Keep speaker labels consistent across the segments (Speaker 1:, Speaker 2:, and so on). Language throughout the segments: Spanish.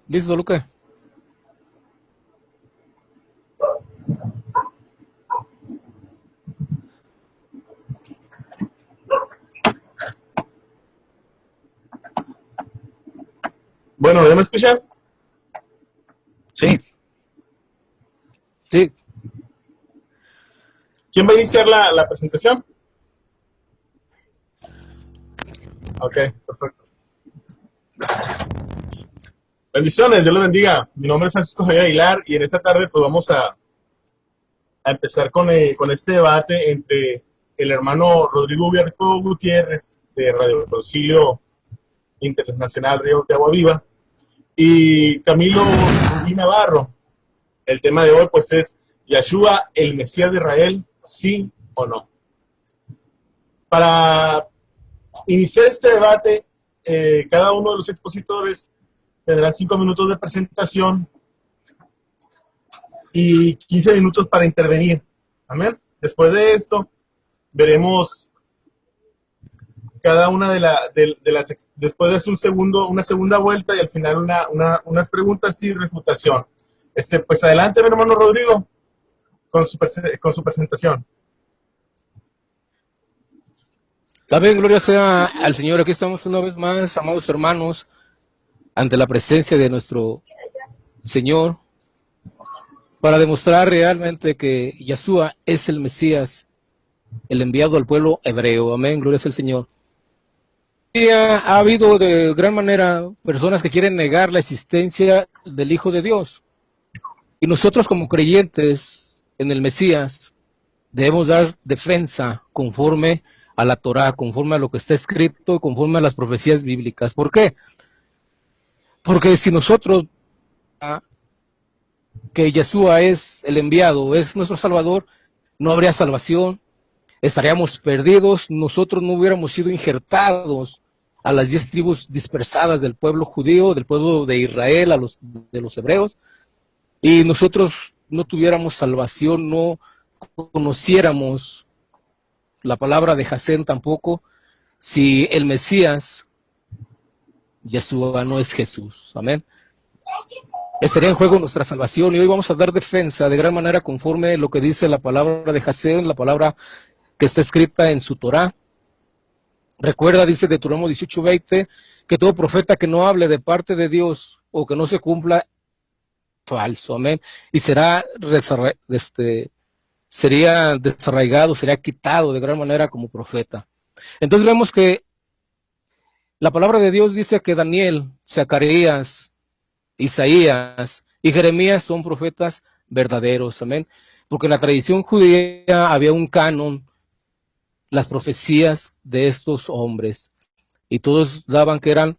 Speaker 1: ¿Listo, Luca?
Speaker 2: Bueno, ¿ya me escuchan?
Speaker 1: Sí. Sí.
Speaker 2: ¿Quién va a iniciar la presentación? Ok, perfecto. Bendiciones, Dios los bendiga. Mi nombre es Francisco Javier Aguilar y en esta tarde pues vamos a empezar con este debate entre el hermano Rodrigo Huberto Gutiérrez de Radio Concilio Internacional Río de Agua Viva y Camilo Rubí Navarro. El tema de hoy pues es Yahshua, el Mesías de Israel, sí o no. Para iniciar este debate, cada uno de los expositores tendrá 5 minutos de presentación y 15 minutos para intervenir. Amén. Después de esto, veremos cada una de las, después de una segunda vuelta y al final unas preguntas y refutación. Pues adelante, mi hermano Rodrigo, con su presentación.
Speaker 1: También gloria sea al Señor. Aquí estamos una vez más, amados hermanos, ante la presencia de nuestro Señor, para demostrar realmente que Yahshua es el Mesías, el enviado al pueblo hebreo. Amén, gloria sea al Señor. Y ha habido de gran manera personas que quieren negar la existencia del Hijo de Dios. Y nosotros como creyentes en el Mesías debemos dar defensa conforme a la Torá, conforme a lo que está escrito, conforme a las profecías bíblicas. ¿Por qué? Porque si nosotros, que Yeshua es el enviado, es nuestro Salvador, no habría salvación, estaríamos perdidos, nosotros no hubiéramos sido injertados a las 10 tribus dispersadas del pueblo judío, del pueblo de Israel, de los hebreos, y nosotros no tuviéramos salvación, no conociéramos la palabra de Jasén tampoco, si el Mesías, Yeshua, no es Jesús. Amén. Estaría en juego nuestra salvación y hoy vamos a dar defensa de gran manera conforme a lo que dice la palabra de Jasén, la palabra que está escrita en su Torá. Recuerda, dice Deuteronomio 18:20, que todo profeta que no hable de parte de Dios o que no se cumpla, falso, amén, y sería desarraigado, sería quitado de gran manera como profeta. Entonces vemos que la palabra de Dios dice que Daniel, Zacarías, Isaías y Jeremías son profetas verdaderos, amén, porque en la tradición judía había un canon, las profecías de estos hombres, y todos daban que eran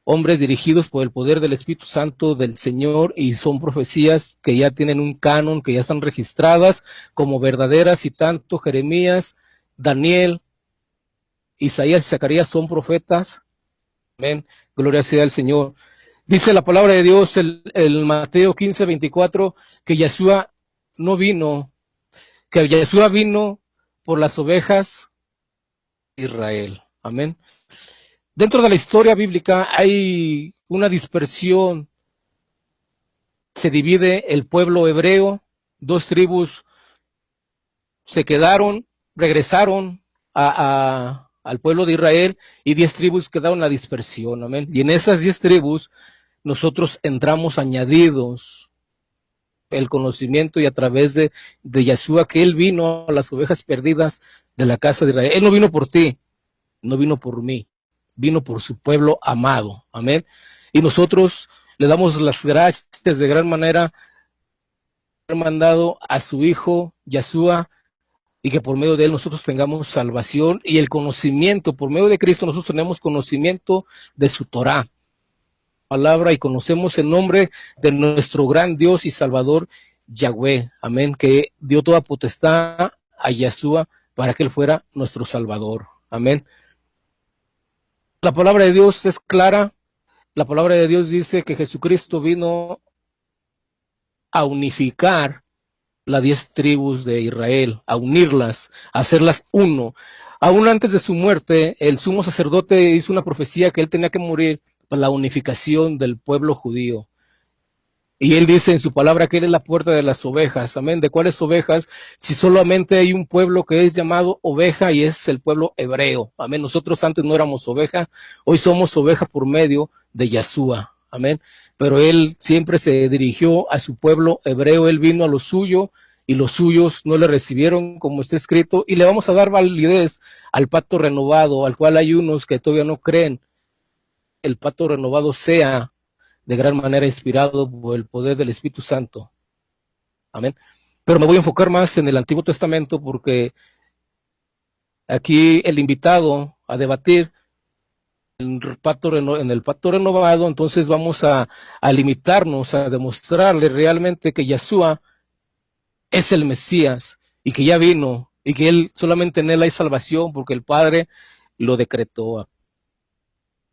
Speaker 1: hombres dirigidos por el poder del Espíritu Santo del Señor, y son profecías que ya tienen un canon, que ya están registradas como verdaderas, y tanto Jeremías, Daniel, Isaías y Zacarías son profetas. Amén, gloria sea al Señor. Dice la palabra de Dios, el Mateo 15:24, que Yeshua no vino, que Yeshua vino por las ovejas de Israel. Amén. Dentro de la historia bíblica hay una dispersión. Se divide el pueblo hebreo, 2 tribus se quedaron, regresaron al pueblo de Israel, y 10 tribus quedaron en la dispersión. Amén. Y en esas 10 tribus nosotros entramos añadidos el conocimiento y a través de Yeshua, que Él vino a las ovejas perdidas de la casa de Israel. Él no vino por ti, no vino por mí, vino por su pueblo amado. Amén. Y nosotros le damos las gracias de gran manera por haber mandado a su Hijo, Yeshua, y que por medio de Él nosotros tengamos salvación y el conocimiento. Por medio de Cristo nosotros tenemos conocimiento de su Torá, palabra, y conocemos el nombre de nuestro gran Dios y Salvador, Yahweh. Amén. Que dio toda potestad a Yeshua para que Él fuera nuestro Salvador. Amén. La palabra de Dios es clara. La palabra de Dios dice que Jesucristo vino a unificar las 10 tribus de Israel, a unirlas, a hacerlas uno. Aún antes de su muerte, el sumo sacerdote hizo una profecía que él tenía que morir para la unificación del pueblo judío. Y él dice en su palabra que él es la puerta de las ovejas. Amén. ¿De cuáles ovejas? Si solamente hay un pueblo que es llamado oveja y es el pueblo hebreo. Amén. Nosotros antes no éramos oveja, hoy somos oveja por medio de Yeshua. Amén. Pero él siempre se dirigió a su pueblo hebreo. Él vino a lo suyo y los suyos no le recibieron, como está escrito. Y le vamos a dar validez al pacto renovado, al cual hay unos que todavía no creen. El pacto renovado sea de gran manera inspirado por el poder del Espíritu Santo. Amén. Pero me voy a enfocar más en el Antiguo Testamento porque aquí el invitado a debatir en el pacto renovado, entonces vamos a limitarnos a demostrarle realmente que Yeshua es el Mesías y que ya vino y que él solamente en él hay salvación porque el Padre lo decretó.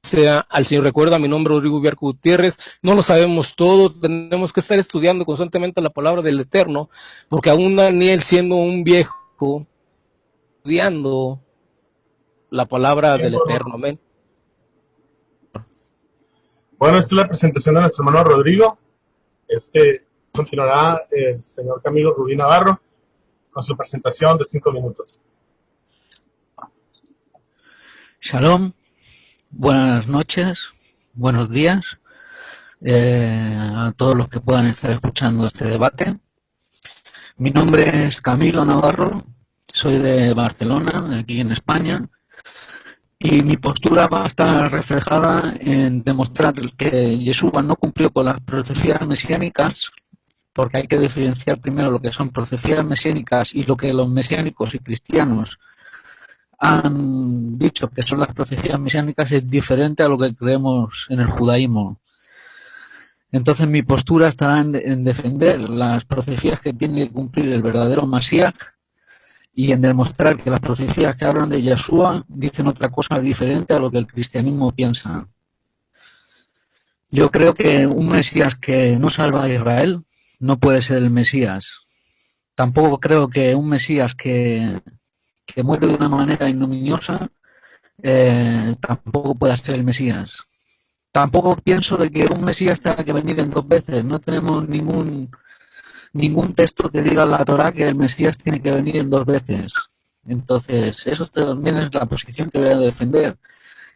Speaker 1: Sea al Señor. Recuerda, mi nombre es Rodrigo Ubiarco Gutiérrez. No lo sabemos todo, tenemos que estar estudiando constantemente la palabra del Eterno, porque aún Daniel, siendo un viejo, estudiando la palabra del Eterno. Amén.
Speaker 2: Bueno, esta es la presentación de nuestro hermano Rodrigo. Continuará el señor Camilo Rubí Navarro con su presentación de 5 minutos.
Speaker 3: Shalom. Buenas noches, buenos días a todos los que puedan estar escuchando este debate. Mi nombre es Camilo Navarro, soy de Barcelona, aquí en España, y mi postura va a estar reflejada en demostrar que Yeshua no cumplió con las profecías mesiánicas, porque hay que diferenciar primero lo que son profecías mesiánicas y lo que los mesiánicos y cristianos han dicho que son las profecías mesiánicas es diferente a lo que creemos en el judaísmo. Entonces mi postura estará en defender las profecías que tiene que cumplir el verdadero Masías y en demostrar que las profecías que hablan de Yeshua dicen otra cosa diferente a lo que el cristianismo piensa. Yo creo que un Mesías que no salva a Israel no puede ser el Mesías. Tampoco creo que un Mesías que muere de una manera ignominiosa tampoco pueda ser el Mesías. Tampoco pienso de que un Mesías tenga que venir en 2 veces. No tenemos ningún texto que diga en la Torá que el Mesías tiene que venir en 2 veces. Entonces, eso también es la posición que voy a defender.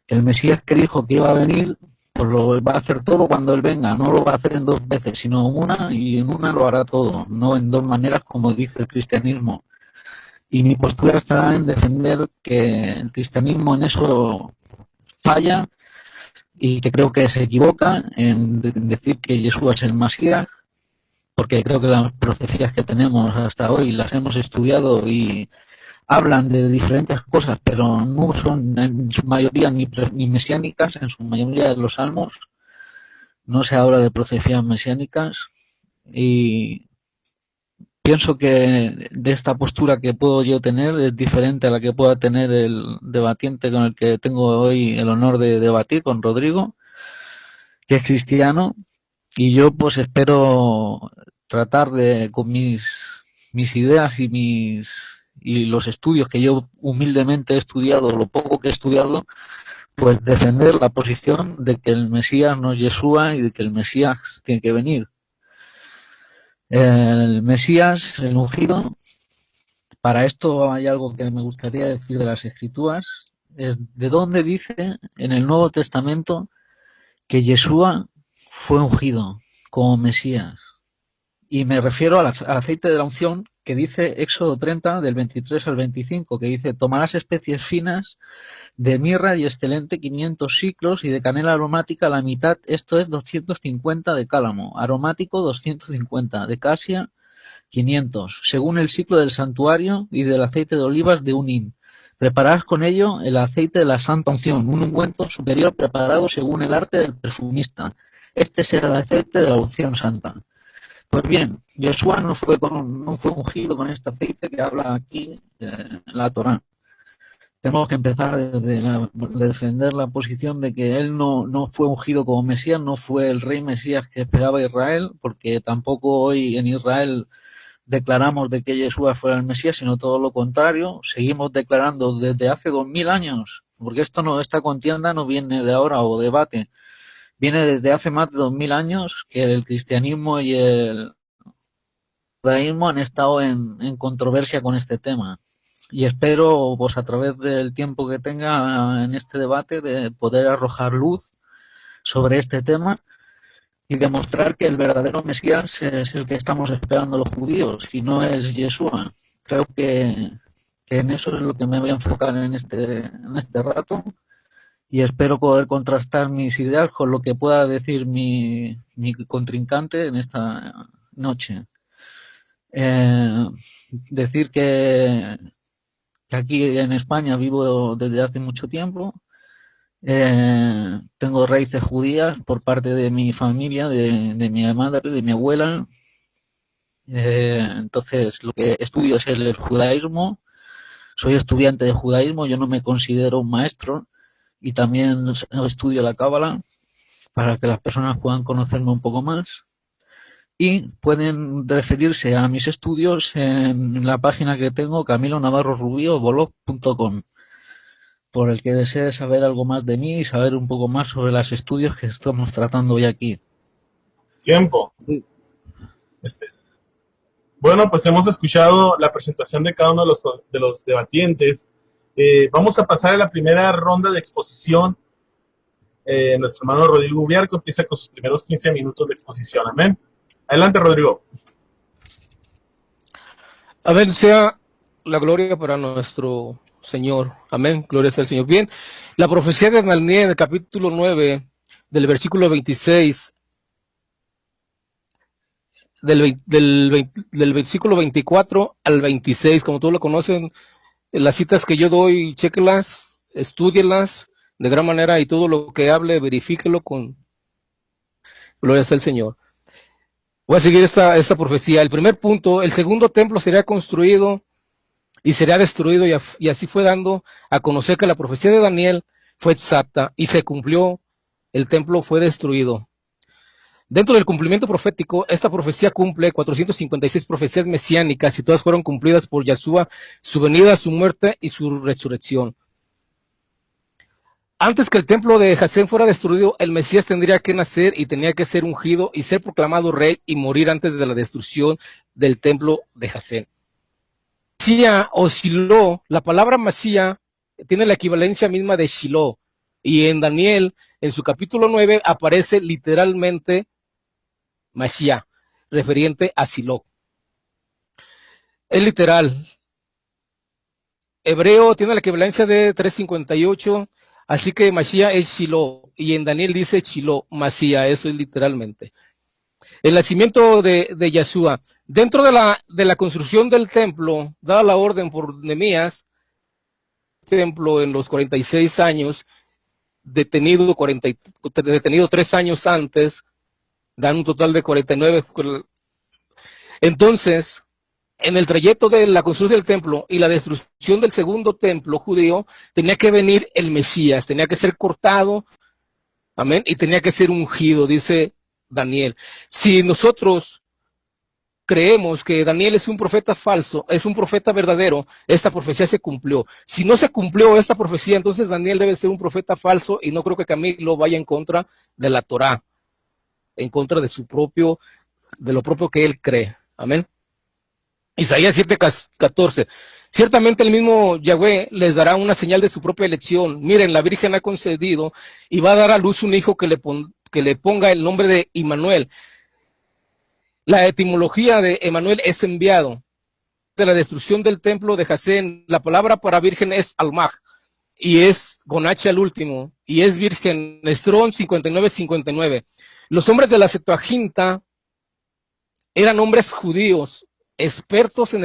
Speaker 3: Que el Mesías que dijo que iba a venir, pues lo va a hacer todo cuando él venga. No lo va a hacer en 2 veces, sino una, y en una lo hará todo. No en 2 maneras como dice el cristianismo. Y mi postura estará en defender que el cristianismo en eso falla y que creo que se equivoca en decir que Yeshua es el Masías, porque creo que las profecías que tenemos hasta hoy las hemos estudiado y hablan de diferentes cosas, pero no son en su mayoría ni mesiánicas, en su mayoría de los salmos no se habla de profecías mesiánicas y pienso que de esta postura que puedo yo tener es diferente a la que pueda tener el debatiente con el que tengo hoy el honor de debatir, con Rodrigo, que es cristiano, y yo pues espero tratar de, con mis ideas y los estudios que yo humildemente he estudiado, lo poco que he estudiado, pues defender la posición de que el Mesías no es Yeshua y de que el Mesías tiene que venir. El Mesías, el ungido, para esto hay algo que me gustaría decir de las Escrituras, es de dónde dice en el Nuevo Testamento que Yeshua fue ungido como Mesías. Y me refiero al aceite de la unción que dice Éxodo 30 del 23 al 25, que dice: tomarás especies finas de mirra y excelente 500 siclos y de canela aromática la mitad, esto es 250 de cálamo, aromático 250, de casia 500, según el ciclo del santuario, y del aceite de olivas de un hin. Prepararás con ello el aceite de la santa unción, un ungüento superior preparado según el arte del perfumista. Este será el aceite de la unción santa. Pues bien, Yeshua no fue ungido con este aceite que habla aquí en la Torá. Tenemos que empezar de defender la posición de que él no fue ungido como Mesías, no fue el rey Mesías que esperaba Israel, porque tampoco hoy en Israel declaramos de que Yeshua fuera el Mesías, sino todo lo contrario. Seguimos declarando desde hace 2000 años, porque esta contienda no viene de ahora o debate. Viene desde hace más de 2000 años que el cristianismo y el judaísmo han estado en controversia con este tema. Y espero, pues a través del tiempo que tenga en este debate, de poder arrojar luz sobre este tema y demostrar que el verdadero Mesías es el que estamos esperando los judíos y no es Yeshua. Creo que en eso es lo que me voy a enfocar en este rato, y espero poder contrastar mis ideas con lo que pueda decir mi contrincante en esta noche. Decir que aquí en España vivo desde hace mucho tiempo. Tengo raíces judías por parte de mi familia, de mi madre, de mi abuela. Entonces, lo que estudio es el judaísmo. Soy estudiante de judaísmo, yo no me considero un maestro, y también estudio la cábala para que las personas puedan conocerme un poco más. Y pueden referirse a mis estudios en la página que tengo, camilonavarrorubio.blog.com, por el que desee saber algo más de mí y saber un poco más sobre los estudios que estamos tratando hoy aquí.
Speaker 2: Tiempo. Bueno, pues hemos escuchado la presentación de cada uno de los debatientes. Vamos a pasar a la primera ronda de exposición. Nuestro hermano Rodrigo Ubiarco empieza con sus primeros 15 minutos de exposición. Amén. Adelante, Rodrigo.
Speaker 1: Amén, sea la gloria para nuestro Señor. Amén, gloria sea al Señor. Bien, la profecía de Daniel, el capítulo 9, del versículo 26, del versículo 24 al 26, como todos lo conocen, las citas que yo doy, chéquelas, estúdielas de gran manera, y todo lo que hable, verifíquelo con gloria sea al Señor. Voy a seguir esta profecía. El primer punto: el segundo templo sería construido y sería destruido, y así fue dando a conocer que la profecía de Daniel fue exacta y se cumplió. El templo fue destruido. Dentro del cumplimiento profético, esta profecía cumple 456 profecías mesiánicas, y todas fueron cumplidas por Yeshua, su venida, su muerte y su resurrección. Antes que el templo de Jasén fuera destruido, el Mesías tendría que nacer y tenía que ser ungido y ser proclamado rey y morir antes de la destrucción del templo de Jasén. Masía o Shiloh, la palabra Masía tiene la equivalencia misma de Shiloh, y en Daniel, en su capítulo 9, aparece literalmente Masía, referente a Shiloh. Es literal. Hebreo tiene la equivalencia de 358, así que Masía es Shiloh, y en Daniel dice Shiloh, Masía, eso es literalmente. El nacimiento de Yeshua. Dentro de la construcción del templo, dada la orden por Nehemías, templo en los 46 años, detenido 3 años antes, dan un total de 49. Entonces, en el trayecto de la construcción del templo y la destrucción del segundo templo judío, tenía que venir el Mesías, tenía que ser cortado, amén, y tenía que ser ungido, dice Daniel. Si nosotros creemos que Daniel es un profeta falso, es un profeta verdadero, esta profecía se cumplió. Si no se cumplió esta profecía, entonces Daniel debe ser un profeta falso, y no creo que Camilo vaya en contra de la Torá, en contra de lo propio que él cree. Amén. Isaías 7:14. Ciertamente el mismo Yahweh les dará una señal de su propia elección. Miren, la Virgen ha concedido y va a dar a luz un hijo que le ponga el nombre de Immanuel. La etimología de Emmanuel es enviado. De la destrucción del templo de Jasén, la palabra para virgen es Almaj, y es con H al último, y es virgen. Strong 59:59. Los hombres de la Septuaginta eran hombres judíos, expertos en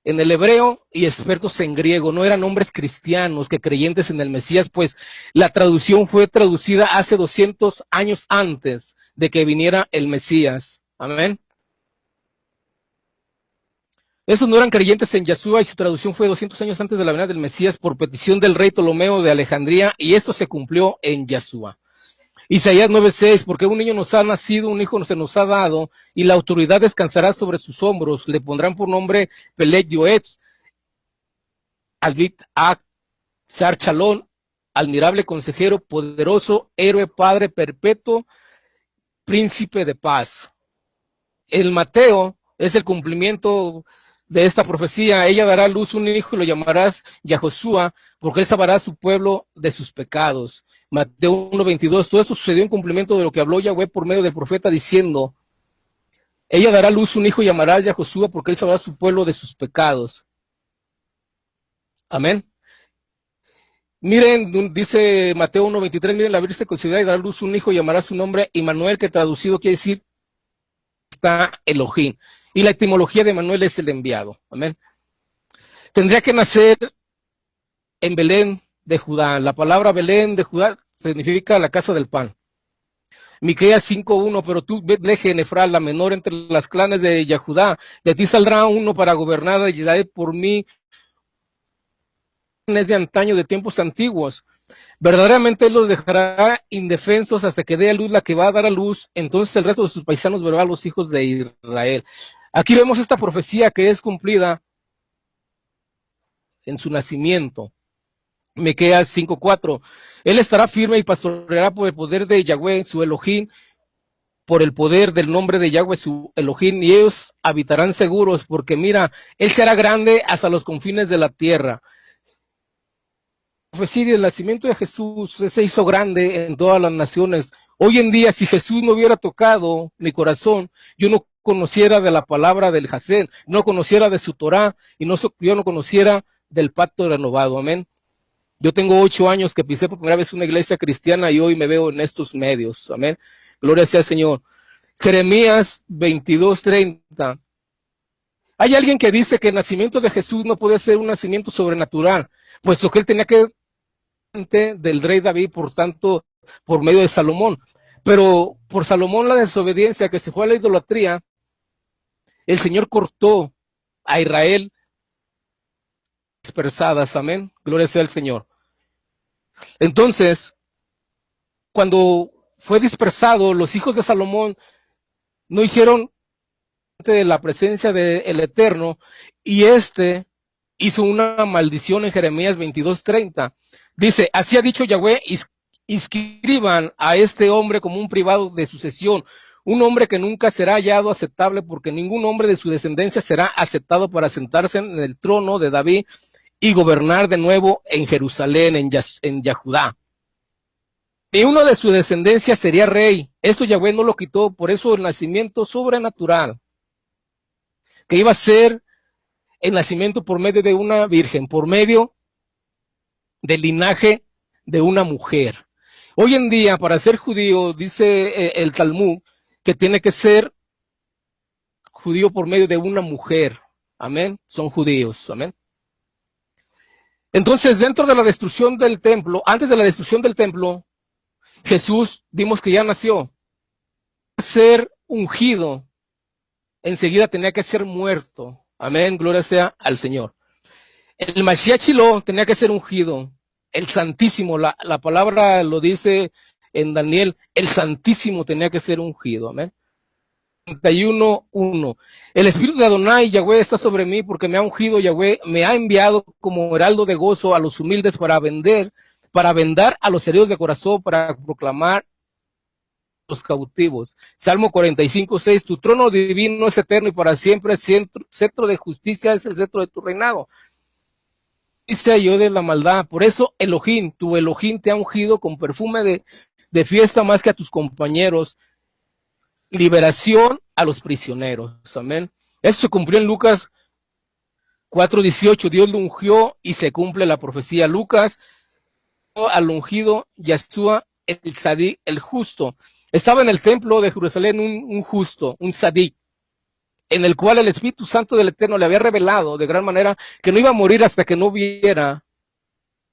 Speaker 1: el hebreo y expertos en griego, no eran hombres cristianos que creyentes en el Mesías, pues la traducción fue traducida hace 200 años antes de que viniera el Mesías. Amén. Esos no eran creyentes en Yeshua, y su traducción fue 200 años antes de la venida del Mesías por petición del rey Ptolomeo de Alejandría, y esto se cumplió en Yeshua. Isaías 9:6, porque un niño nos ha nacido, un hijo se nos ha dado, y la autoridad descansará sobre sus hombros. Le pondrán por nombre Pelet Yoetz, Albit Ak, Sar Chalón, admirable consejero, poderoso, héroe, padre perpetuo, príncipe de paz. El Mateo es el cumplimiento de esta profecía. Ella dará a luz un hijo y lo llamarás Yahoshua, porque él salvará a su pueblo de sus pecados. Mateo 1:22. Todo esto sucedió en cumplimiento de lo que habló Yahweh por medio del profeta, diciendo: ella dará a luz un hijo y llamarás Yahoshua, porque él salvará a su pueblo de sus pecados. Amén. Miren, dice Mateo 1:23, miren, la Virgen se concebirá y dará a luz un hijo y llamará su nombre Immanuel, que traducido quiere decir está Elohim. Y la etimología de Manuel es el enviado. Amén. Tendría que nacer en Belén de Judá. La palabra Belén de Judá significa la casa del pan. Miqueas 5:1, pero tú, Betlehem Efral, la menor entre las clanes de Yahudá, de ti saldrá uno para gobernar a Israel por mí, es de antaño, de tiempos antiguos. Verdaderamente él los dejará indefensos hasta que dé a luz la que va a dar a luz, entonces el resto de sus paisanos verá a los hijos de Israel. Aquí vemos esta profecía que es cumplida en su nacimiento. Miqueas 5:4. Él estará firme y pastoreará por el poder de Yahweh, su Elohim, por el poder del nombre de Yahweh, su Elohim, y ellos habitarán seguros, porque mira, él será grande hasta los confines de la tierra. La profecía del nacimiento de Jesús se hizo grande en todas las naciones. Hoy en día, si Jesús no hubiera tocado mi corazón, yo no conociera de la palabra del Hased, no conociera de su Torah, y yo no conociera del pacto renovado. Amén. Yo tengo 8 años que pisé por primera vez una iglesia cristiana y hoy me veo en estos medios. Amén. Gloria sea al Señor. Jeremías 22:30. Hay alguien que dice que el nacimiento de Jesús no puede ser un nacimiento sobrenatural, puesto que él tenía que del rey David, por tanto, por medio de Salomón. Pero por Salomón, la desobediencia, que se fue a la idolatría, el Señor cortó a Israel dispersadas. Amén. Gloria sea al Señor. Entonces, cuando fue dispersado, los hijos de Salomón no hicieron de la presencia del Eterno, y hizo una maldición en Jeremías 22:30. Dice: así ha dicho Yahweh, inscriban a este hombre como un privado de sucesión, un hombre que nunca será hallado aceptable, porque ningún hombre de su descendencia será aceptado para sentarse en el trono de David y gobernar de nuevo en Jerusalén, en Yahudá. Y uno de su descendencia sería rey. Esto Yahweh no lo quitó, por eso el nacimiento sobrenatural, que iba a ser el nacimiento por medio de una virgen, por medio del linaje de una mujer. Hoy en día, para ser judío, dice el Talmud, que tiene que ser judío por medio de una mujer. Amén. Son judíos. Amén. Entonces, dentro de la destrucción del templo, antes de la destrucción del templo, Jesús, vimos que ya nació. Ser ungido, enseguida tenía que ser muerto. Amén, gloria sea al Señor. El Mashiach Shilo tenía que ser ungido. El Santísimo, la palabra lo dice en Daniel, el Santísimo tenía que ser ungido. Amén. 31:1. El Espíritu de Adonai, Yahweh, está sobre mí, porque me ha ungido. Yahweh me ha enviado como heraldo de gozo a los humildes, para vendar a los heridos de corazón, para proclamar los cautivos. Salmo 45:6. Tu trono divino es eterno y para siempre, cetro de justicia es el cetro de tu reinado. Dice yo de la maldad. Por eso Elohim, tu Elohim te ha ungido con perfume de fiesta más que a tus compañeros. Liberación a los prisioneros. Amén. Eso se cumplió en Lucas 4:18. Dios lo ungió y se cumple la profecía. Lucas, al ungido Yahshua el Sadik, el justo. Estaba en el templo de Jerusalén un justo, un Sadik, en el cual el Espíritu Santo del Eterno le había revelado de gran manera que no iba a morir hasta que no viera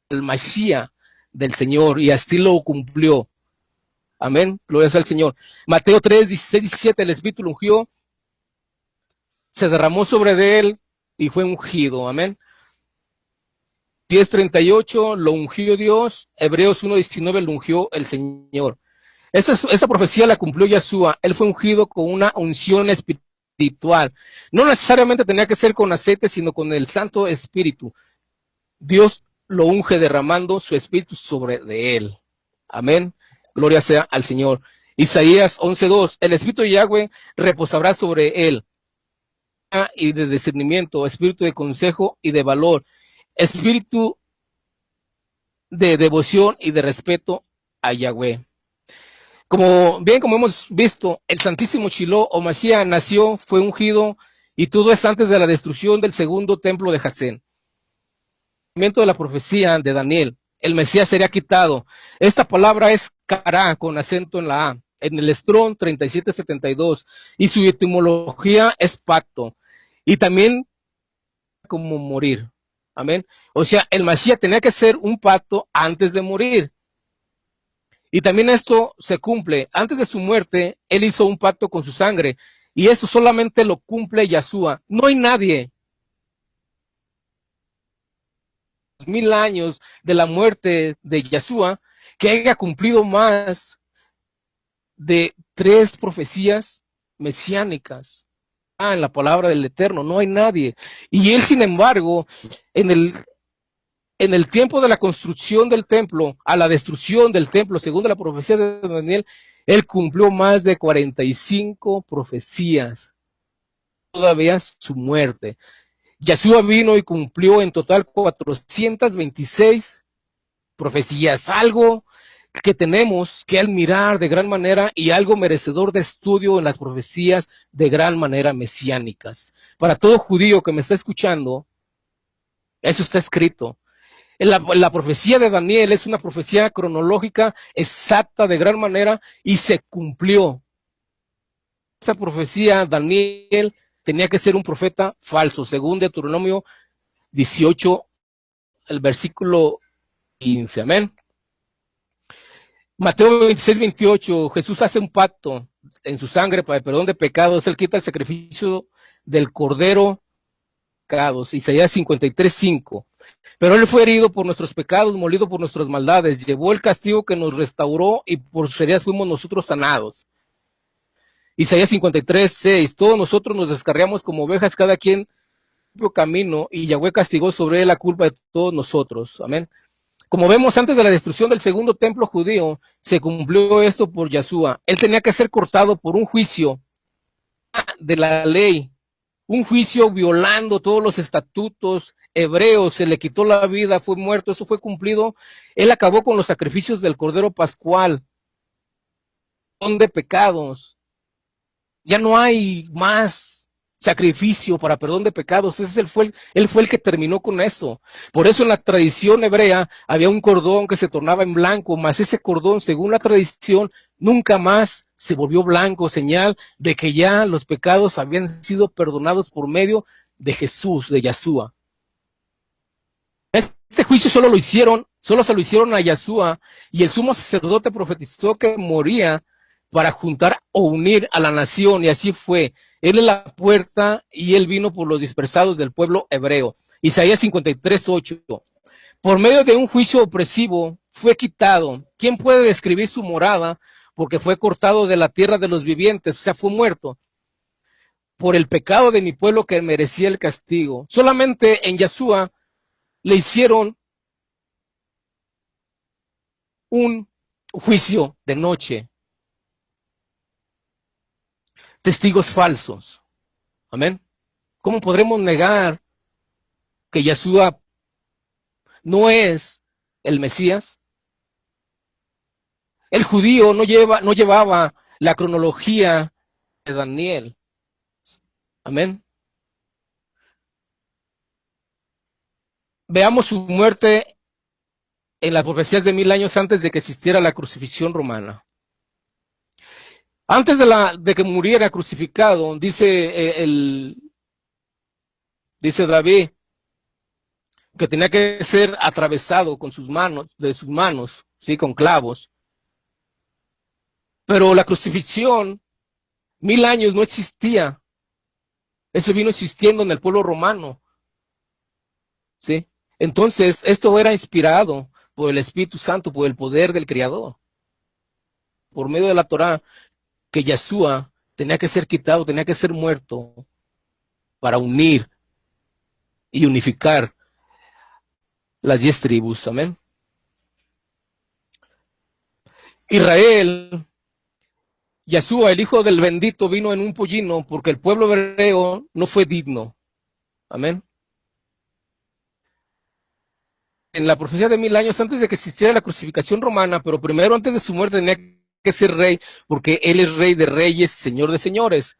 Speaker 1: el Mashiach del Señor, y así lo cumplió. Amén, gloria sea al Señor. Mateo 3:16-17, el Espíritu lo ungió, se derramó sobre él y fue ungido. Amén. 10:38, lo ungió Dios. Hebreos 1:19, lo ungió el Señor. Esa profecía la cumplió Yahshua. Él fue ungido con una unción espiritual. No necesariamente tenía que ser con aceite, sino con el Santo Espíritu. Dios lo unge derramando su espíritu sobre de él. Amén. Gloria sea al Señor. Isaías 11:2, el espíritu de Yahweh reposará sobre él, y de discernimiento, espíritu de consejo y de valor, espíritu de devoción y de respeto a Yahweh. Como hemos visto, el Santísimo Shiloh o Mashiach nació, fue ungido, y todo es antes de la destrucción del segundo templo de Jacén. De la profecía de Daniel, el Mesías sería quitado. Esta palabra es Kará, con acento en la A, en el Strong 3772, y su etimología es pacto, y también como morir. Amén. O sea, el Mashiach tenía que hacer un pacto antes de morir. Y también esto se cumple. Antes de su muerte, él hizo un pacto con su sangre. Y eso solamente lo cumple Yahshua. No hay nadie. 2000 años de la muerte de Yahshua que haya cumplido más de 3 profecías mesiánicas. En la palabra del Eterno, no hay nadie. Y él, sin embargo, en el tiempo de la construcción del templo, a la destrucción del templo, según la profecía de Daniel, él cumplió más de 45 profecías, todavía su muerte. Yahshua vino y cumplió en total 426 profecías, algo que tenemos que admirar de gran manera y algo merecedor de estudio en las profecías de gran manera mesiánicas. Para todo judío que me está escuchando, eso está escrito. La profecía de Daniel es una profecía cronológica exacta de gran manera y se cumplió. Esa profecía, Daniel tenía que ser un profeta falso, según Deuteronomio 18, el versículo 15. Amén. Mateo 26:28, Jesús hace un pacto en su sangre para el perdón de pecados. Él quita el sacrificio del cordero pecados. Isaías 53:5. Pero él fue herido por nuestros pecados, molido por nuestras maldades, llevó el castigo que nos restauró y por sus heridas fuimos nosotros sanados. Isaías 53:6. Todos nosotros nos descarriamos como ovejas, cada quien su propio camino, y Yahweh castigó sobre él la culpa de todos nosotros. Amén. Como vemos, antes de la destrucción del segundo templo judío, se cumplió esto por Yahshua. Él tenía que ser cortado por un juicio de la ley, un juicio violando todos los estatutos hebreos, se le quitó la vida, fue muerto, eso fue cumplido. Él acabó con los sacrificios del Cordero Pascual, son de pecados. Ya no hay más sacrificio para perdón de pecados. Él fue el que terminó con eso. Por eso en la tradición hebrea había un cordón que se tornaba en blanco, mas ese cordón, según la tradición, nunca más se volvió blanco, señal de que ya los pecados habían sido perdonados por medio de Jesús, de Yahshua. Este juicio solo se lo hicieron a Yahshua, y el sumo sacerdote profetizó que moría para juntar o unir a la nación, y así fue. Él es la puerta y él vino por los dispersados del pueblo hebreo. Isaías 53:8. Por medio de un juicio opresivo fue quitado. ¿Quién puede describir su morada? Porque fue cortado de la tierra de los vivientes, o sea, fue muerto por el pecado de mi pueblo que merecía el castigo. Solamente en Yahshua le hicieron un juicio de noche. Testigos falsos. Amén. ¿Cómo podremos negar que Yahshua no es el Mesías? El judío no llevaba la cronología de Daniel. Amén. Veamos su muerte en las profecías de 1000 años antes de que existiera la crucifixión romana. Antes de que muriera crucificado, dice David que tenía que ser atravesado con sus manos, sí, con clavos. Pero la crucifixión, 1000 años no existía. Eso vino existiendo en el pueblo romano, sí. Entonces, esto era inspirado por el Espíritu Santo, por el poder del Creador, por medio de la Torá, que Yahshua tenía que ser quitado, tenía que ser muerto para unir y unificar las 10 tribus, amén. Israel, Yeshua, el hijo del bendito, vino en un pollino porque el pueblo hebreo no fue digno, amén. En la profecía de 1000 años antes de que existiera la crucificación romana, pero primero antes de su muerte tenía que ser rey, porque él es rey de reyes, señor de señores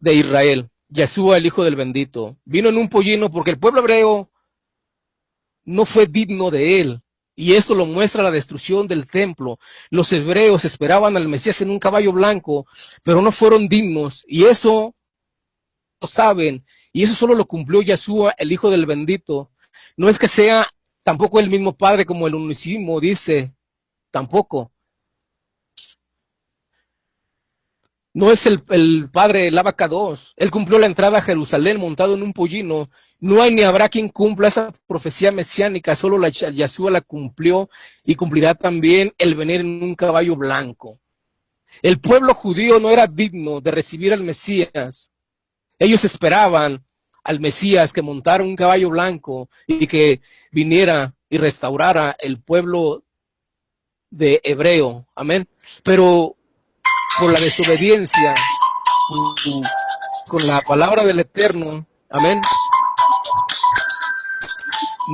Speaker 1: de Israel. Yeshua, el hijo del bendito, vino en un pollino porque el pueblo hebreo no fue digno de él. Y eso lo muestra la destrucción del templo. Los hebreos esperaban al Mesías en un caballo blanco, pero no fueron dignos. Y eso lo saben. Y eso solo lo cumplió Yeshua, el hijo del bendito. No es que sea tampoco el mismo Padre como el unísimo dice, tampoco. No es el Padre, el Abacados. Él cumplió la entrada a Jerusalén montado en un pollino. No hay ni habrá quien cumpla esa profecía mesiánica, solo Yeshua la cumplió y cumplirá también el venir en un caballo blanco. El pueblo judío no era digno de recibir al Mesías. Ellos esperaban al Mesías que montara un caballo blanco y que viniera y restaurara el pueblo de hebreo. Amén. Pero por la desobediencia, con la palabra del Eterno, amén,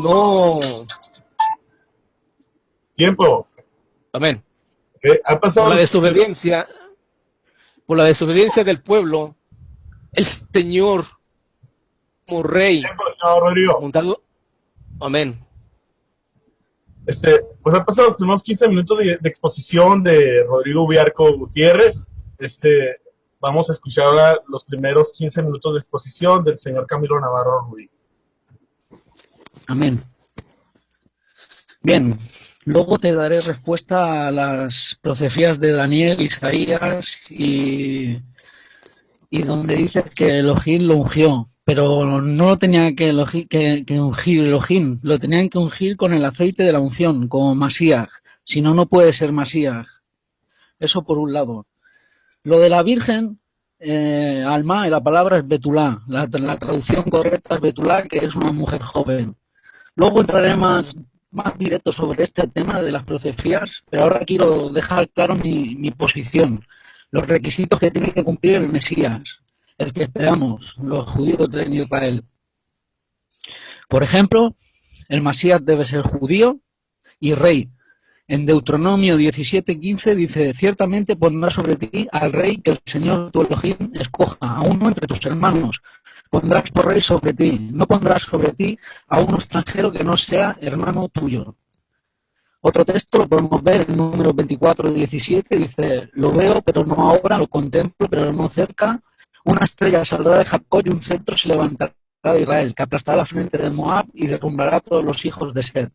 Speaker 1: no.
Speaker 2: Tiempo.
Speaker 1: Amén.
Speaker 2: Ha pasado.
Speaker 1: Por la desobediencia del pueblo, el Señor como rey
Speaker 2: Tiempo, señor Rodrigo.
Speaker 1: montado. Amén.
Speaker 2: Pues han pasado los primeros 15 minutos de exposición de Rodrigo Ubiarco Gutiérrez. Vamos a escuchar ahora los primeros 15 minutos de exposición del señor Camilo Navarro Ruiz.
Speaker 3: Amén. Bien, luego te daré respuesta a las profecías de Daniel, Isaías y donde dice que Elohim lo ungió, pero no lo tenía que ungir Elohim, lo tenían que ungir con el aceite de la unción, como Masías, si no, no puede ser Masías. Eso por un lado. Lo de la Virgen, Alma, la palabra es Betulá, la traducción correcta es Betulá, que es una mujer joven. Luego entraré más directo sobre este tema de las profecías, pero ahora quiero dejar claro mi posición, los requisitos que tiene que cumplir el Mesías, el que esperamos, los judíos de Israel. Por ejemplo, el Mesías debe ser judío y rey. En Deuteronomio 17:15 dice: ciertamente pondrás sobre ti al rey que el Señor tu Elohim escoja, a uno entre tus hermanos. Pondrás por rey sobre ti, no pondrás sobre ti a un extranjero que no sea hermano tuyo. Otro texto lo podemos ver en Números 24:17, dice: lo veo, pero no ahora, lo contemplo, pero no cerca. Una estrella saldrá de Jacob y un cetro se levantará de Israel, que aplastará la frente de Moab y derrumbará a todos los hijos de Sed.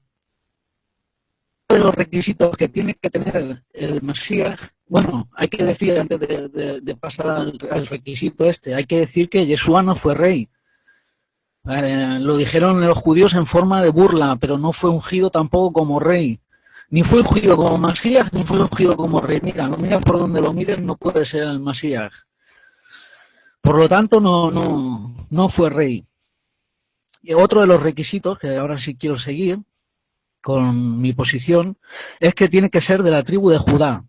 Speaker 3: De los requisitos que tiene que tener el Mesías, bueno, hay que decir antes de pasar al requisito hay que decir que Yeshua no fue rey. Lo dijeron los judíos en forma de burla, pero no fue ungido tampoco como rey. Ni fue ungido como Mesías, ni fue ungido como rey. Mira por donde lo mires, no puede ser el Mesías. Por lo tanto, no fue rey. Y otro de los requisitos, que ahora sí quiero seguir con mi posición, es que tiene que ser de la tribu de Judá.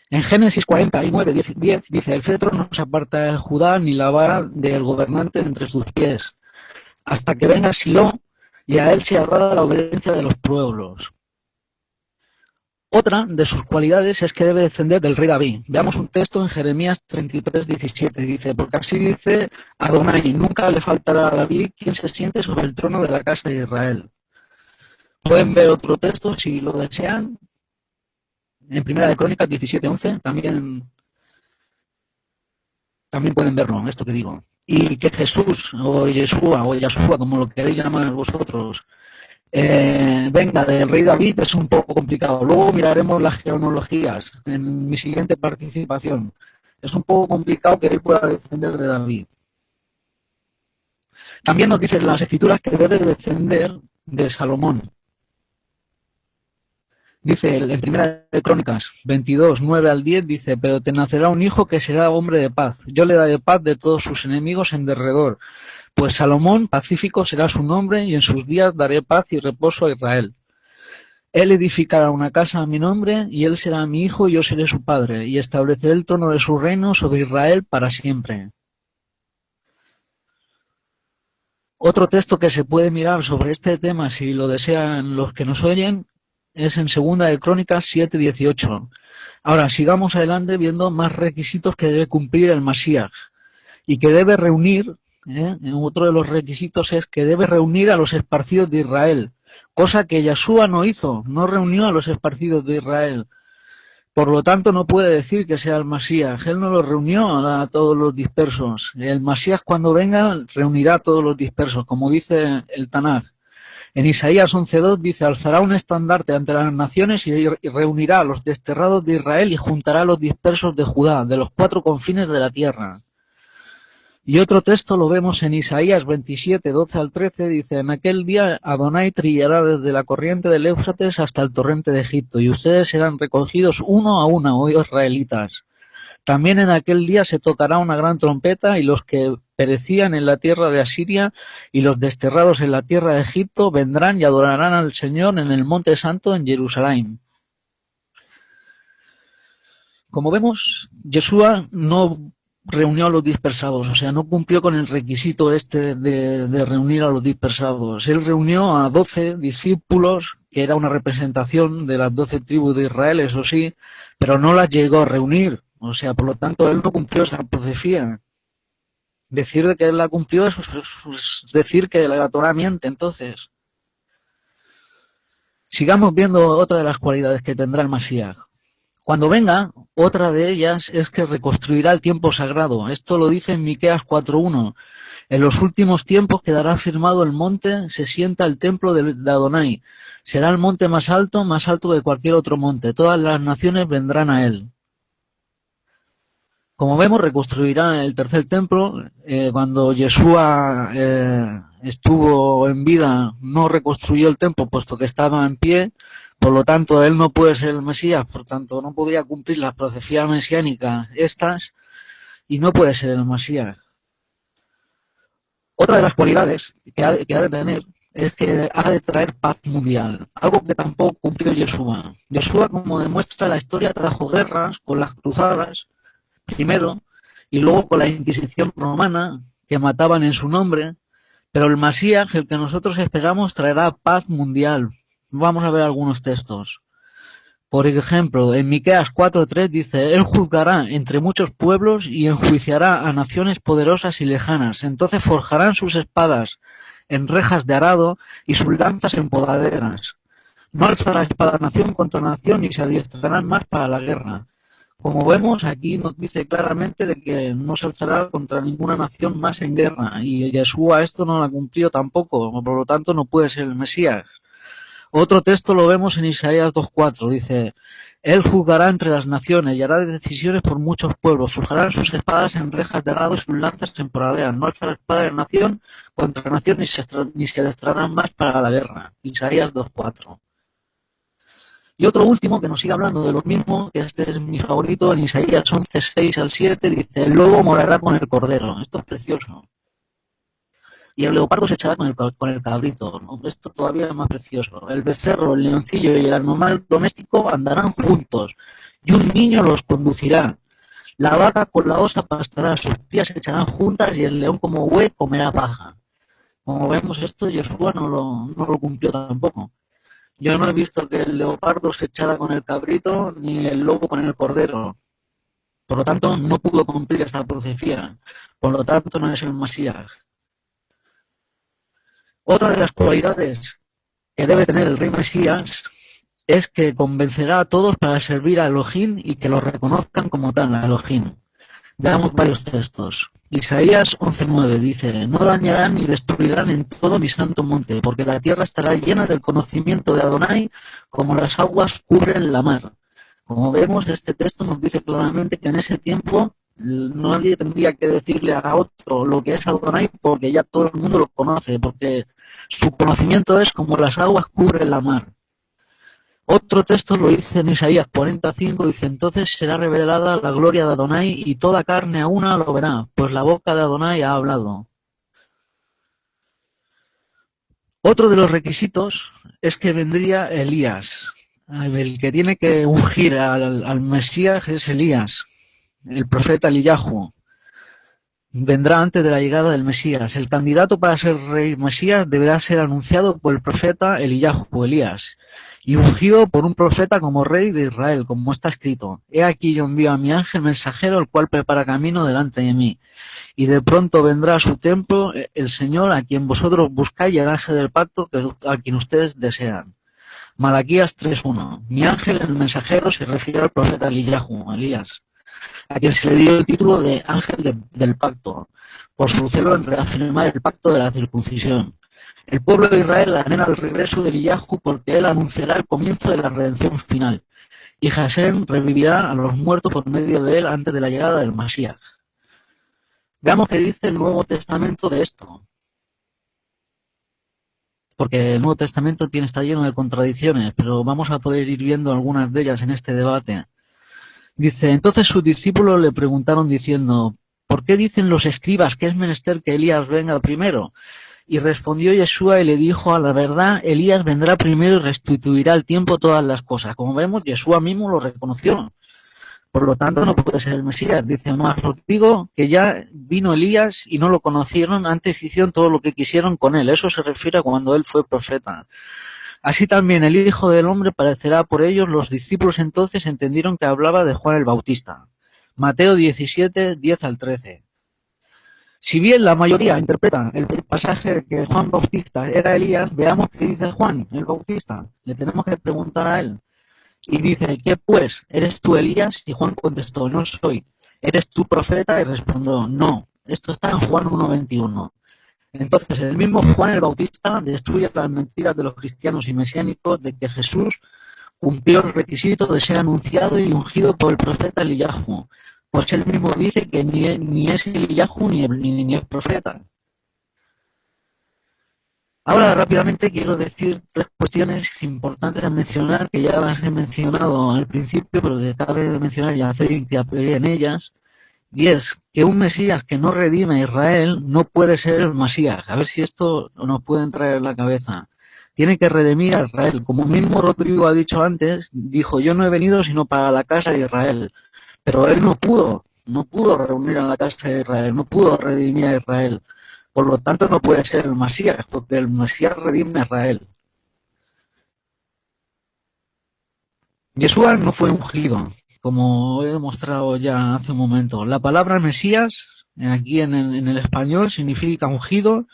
Speaker 3: En Génesis 49:10 dice: el cetro no se aparta de Judá ni la vara del gobernante entre sus pies, hasta que venga Silo y a él se habrá la obediencia de los pueblos. Otra de sus cualidades es que debe descender del rey David. Veamos un texto en Jeremías 33:17. Dice: porque así dice Adonai, nunca le faltará a David quien se siente sobre el trono de la casa de Israel. Pueden ver otro texto si lo desean. En Primera de Crónicas 17:11 también pueden verlo, esto que digo. Y que Jesús, o Yeshua, como lo queréis llamar vosotros, venga del rey David, es un poco complicado. Luego miraremos las genealogías en mi siguiente participación. Es un poco complicado que él pueda descender de David. También nos dicen las escrituras que debe descender de Salomón. Dice en Primera de Crónicas 22:9-10, dice: pero te nacerá un hijo que será hombre de paz. Yo le daré paz de todos sus enemigos en derredor. Pues Salomón, pacífico será su nombre, y en sus días daré paz y reposo a Israel. Él edificará una casa a mi nombre, y él será mi hijo, y yo seré su padre, y estableceré el trono de su reino sobre Israel para siempre. Otro texto que se puede mirar sobre este tema, si lo desean los que nos oyen, es en Segunda de Crónicas 7:18. Ahora, sigamos adelante viendo más requisitos que debe cumplir el Masías y que debe reunir, otro de los requisitos es que debe reunir a los esparcidos de Israel, cosa que Yeshua no hizo, no reunió a los esparcidos de Israel. Por lo tanto, no puede decir que sea el Masías. Él no los reunió a todos los dispersos. El Masías, cuando venga, reunirá a todos los dispersos, como dice el Tanaj. En Isaías 11:2 dice: alzará un estandarte ante las naciones y reunirá a los desterrados de Israel y juntará a los dispersos de Judá, de los 4 confines de la tierra. Y otro texto lo vemos en Isaías 27:12-13, dice: en aquel día Adonai trillará desde la corriente del Éufrates hasta el torrente de Egipto, y ustedes serán recogidos uno a uno, oh israelitas. También en aquel día se tocará una gran trompeta, y los que perecían en la tierra de Asiria y los desterrados en la tierra de Egipto vendrán y adorarán al Señor en el monte santo en Jerusalén. Como vemos, Yeshua no reunió a los dispersados, o sea, no cumplió con el requisito de reunir a los dispersados. Él reunió a 12 discípulos, que era una representación de las 12 tribus de Israel, eso sí, pero no las llegó a reunir. O sea, por lo tanto, él no cumplió esa profecía. Decir de que él la cumplió es decir que la Torah miente, entonces. Sigamos viendo otra de las cualidades que tendrá el Masías. Cuando venga, otra de ellas es que reconstruirá el tiempo sagrado. Esto lo dice en Miqueas 4:1. En los últimos tiempos quedará firmado el monte, se sienta el templo de Adonai. Será el monte más alto que cualquier otro monte. Todas las naciones vendrán a él. Como vemos, reconstruirá el tercer templo. Cuando Yeshua estuvo en vida, no reconstruyó el templo, puesto que estaba en pie. Por lo tanto, él no puede ser el Mesías, por tanto, no podría cumplir las profecías mesiánicas estas, y no puede ser el Mesías. Otra de las cualidades que ha de tener es que ha de traer paz mundial, algo que tampoco cumplió Yeshua. Yeshua, como demuestra la historia, trajo guerras con las cruzadas, primero, y luego con la Inquisición romana, que mataban en su nombre, pero el Masías, el que nosotros esperamos, traerá paz mundial. Vamos a ver algunos textos. Por ejemplo, en Miqueas 4:3 dice: él juzgará entre muchos pueblos y enjuiciará a naciones poderosas y lejanas. Entonces forjarán sus espadas en rejas de arado y sus lanzas en podaderas. No alzará espada nación contra nación, ni se adiestrarán más para la guerra. Como vemos, aquí nos dice claramente de que no se alzará contra ninguna nación más en guerra, y Yeshua esto no lo cumplió tampoco, por lo tanto no puede ser el Mesías. Otro texto lo vemos en Isaías 2:4, dice: él juzgará entre las naciones y hará decisiones por muchos pueblos, forjarán sus espadas en rejas de arado y sus lanzas en podaderas. No alzará espada de nación contra nación, ni se adestrarán más para la guerra. Isaías 2:4. Y otro último que nos sigue hablando de lo mismo, que este es mi favorito, en Isaías 11:6-7, dice: el lobo morará con el cordero. Esto es precioso. Y el leopardo se echará con el cabrito, ¿no? Esto todavía es más precioso. El becerro, el leoncillo y el animal doméstico andarán juntos, y un niño los conducirá. La vaca con la osa pastará, sus crías se echarán juntas, y el león como buey comerá paja. Como vemos, esto Yeshua no lo cumplió tampoco. Yo no he visto que el leopardo se echara con el cabrito, ni el lobo con el cordero. Por lo tanto, no pudo cumplir esta profecía. Por lo tanto, no es el Mesías. Otra de las cualidades que debe tener el rey Mesías es que convencerá a todos para servir a Elohim y que lo reconozcan como tal, a Elohim. Veamos varios textos. Isaías 11:9 dice: no dañarán ni destruirán en todo mi santo monte, porque la tierra estará llena del conocimiento de Adonai, como las aguas cubren la mar. Como vemos, este texto nos dice claramente que en ese tiempo nadie tendría que decirle a otro lo que es Adonai, porque ya todo el mundo lo conoce, porque su conocimiento es como las aguas cubren la mar. Otro texto lo dice en Isaías 40:5, dice: entonces será revelada la gloria de Adonai, y toda carne a una lo verá, pues la boca de Adonai ha hablado. Otro de los requisitos es que vendría Elías. El que tiene que ungir al Mesías es Elías, el profeta Eliyahu. Vendrá antes de la llegada del Mesías. El candidato para ser rey Mesías deberá ser anunciado por el profeta Eliyahu, Elías, y ungido por un profeta como rey de Israel, como está escrito: He aquí yo envío a mi ángel mensajero, el cual prepara camino delante de mí. Y de pronto vendrá a su templo el Señor, a quien vosotros buscáis, y el ángel del pacto, a quien ustedes desean. Malaquías 3:1. Mi ángel, el mensajero, se refiere al profeta Eliyahu, Elías, a quien se le dio el título de ángel del pacto, por su celo en reafirmar el pacto de la circuncisión. El pueblo de Israel anhela el regreso de Eliyahu porque él anunciará el comienzo de la redención final, y Jasén revivirá a los muertos por medio de él antes de la llegada del Mesías. Veamos qué dice el Nuevo Testamento de esto, porque el Nuevo Testamento está lleno de contradicciones, pero vamos a poder ir viendo algunas de ellas en este debate. Dice: entonces sus discípulos le preguntaron diciendo: ¿por qué dicen los escribas que es menester que Elías venga primero? Y respondió Yeshua y le dijo: a la verdad, Elías vendrá primero y restituirá al tiempo todas las cosas. Como vemos, Yeshua mismo lo reconoció. Por lo tanto, no puede ser el Mesías. Dice: más os digo que ya vino Elías y no lo conocieron, antes hicieron todo lo que quisieron con él. Eso se refiere a cuando él fue profeta. Así también el Hijo del Hombre parecerá por ellos. Los discípulos entonces entendieron que hablaba de Juan el Bautista. Mateo 17, 10 al 13. Si bien la mayoría interpreta el pasaje de que Juan Bautista era Elías, veamos qué dice Juan el Bautista. Le tenemos que preguntar a él. Y dice: ¿qué pues? ¿Eres tú Elías? Y Juan contestó: no soy. ¿Eres tú profeta? Y respondió: no. Esto está en Juan 1:21. Entonces el mismo Juan el Bautista destruye las mentiras de los cristianos y mesiánicos de que Jesús cumplió el requisito de ser anunciado y ungido por el profeta Eliyahu, pues él mismo dice que ni es Eliyahu ni es profeta. Ahora rápidamente quiero decir tres cuestiones importantes a mencionar, que ya las he mencionado al principio, pero que cabe mencionar y hacer hincapié en ellas. Y es que un Mesías que no redime a Israel no puede ser el Mesías. A ver si esto nos puede entrar en la cabeza. Tiene que redimir a Israel. Como mismo Rodrigo ha dicho antes, dijo: yo no he venido sino para la casa de Israel. Pero él no pudo reunir a la casa de Israel, no pudo redimir a Israel. Por lo tanto, no puede ser el Mesías, porque el Mesías redime a Israel. Yeshua no fue ungido, como he demostrado ya hace un momento. La palabra Mesías, aquí en el español, significa ungido,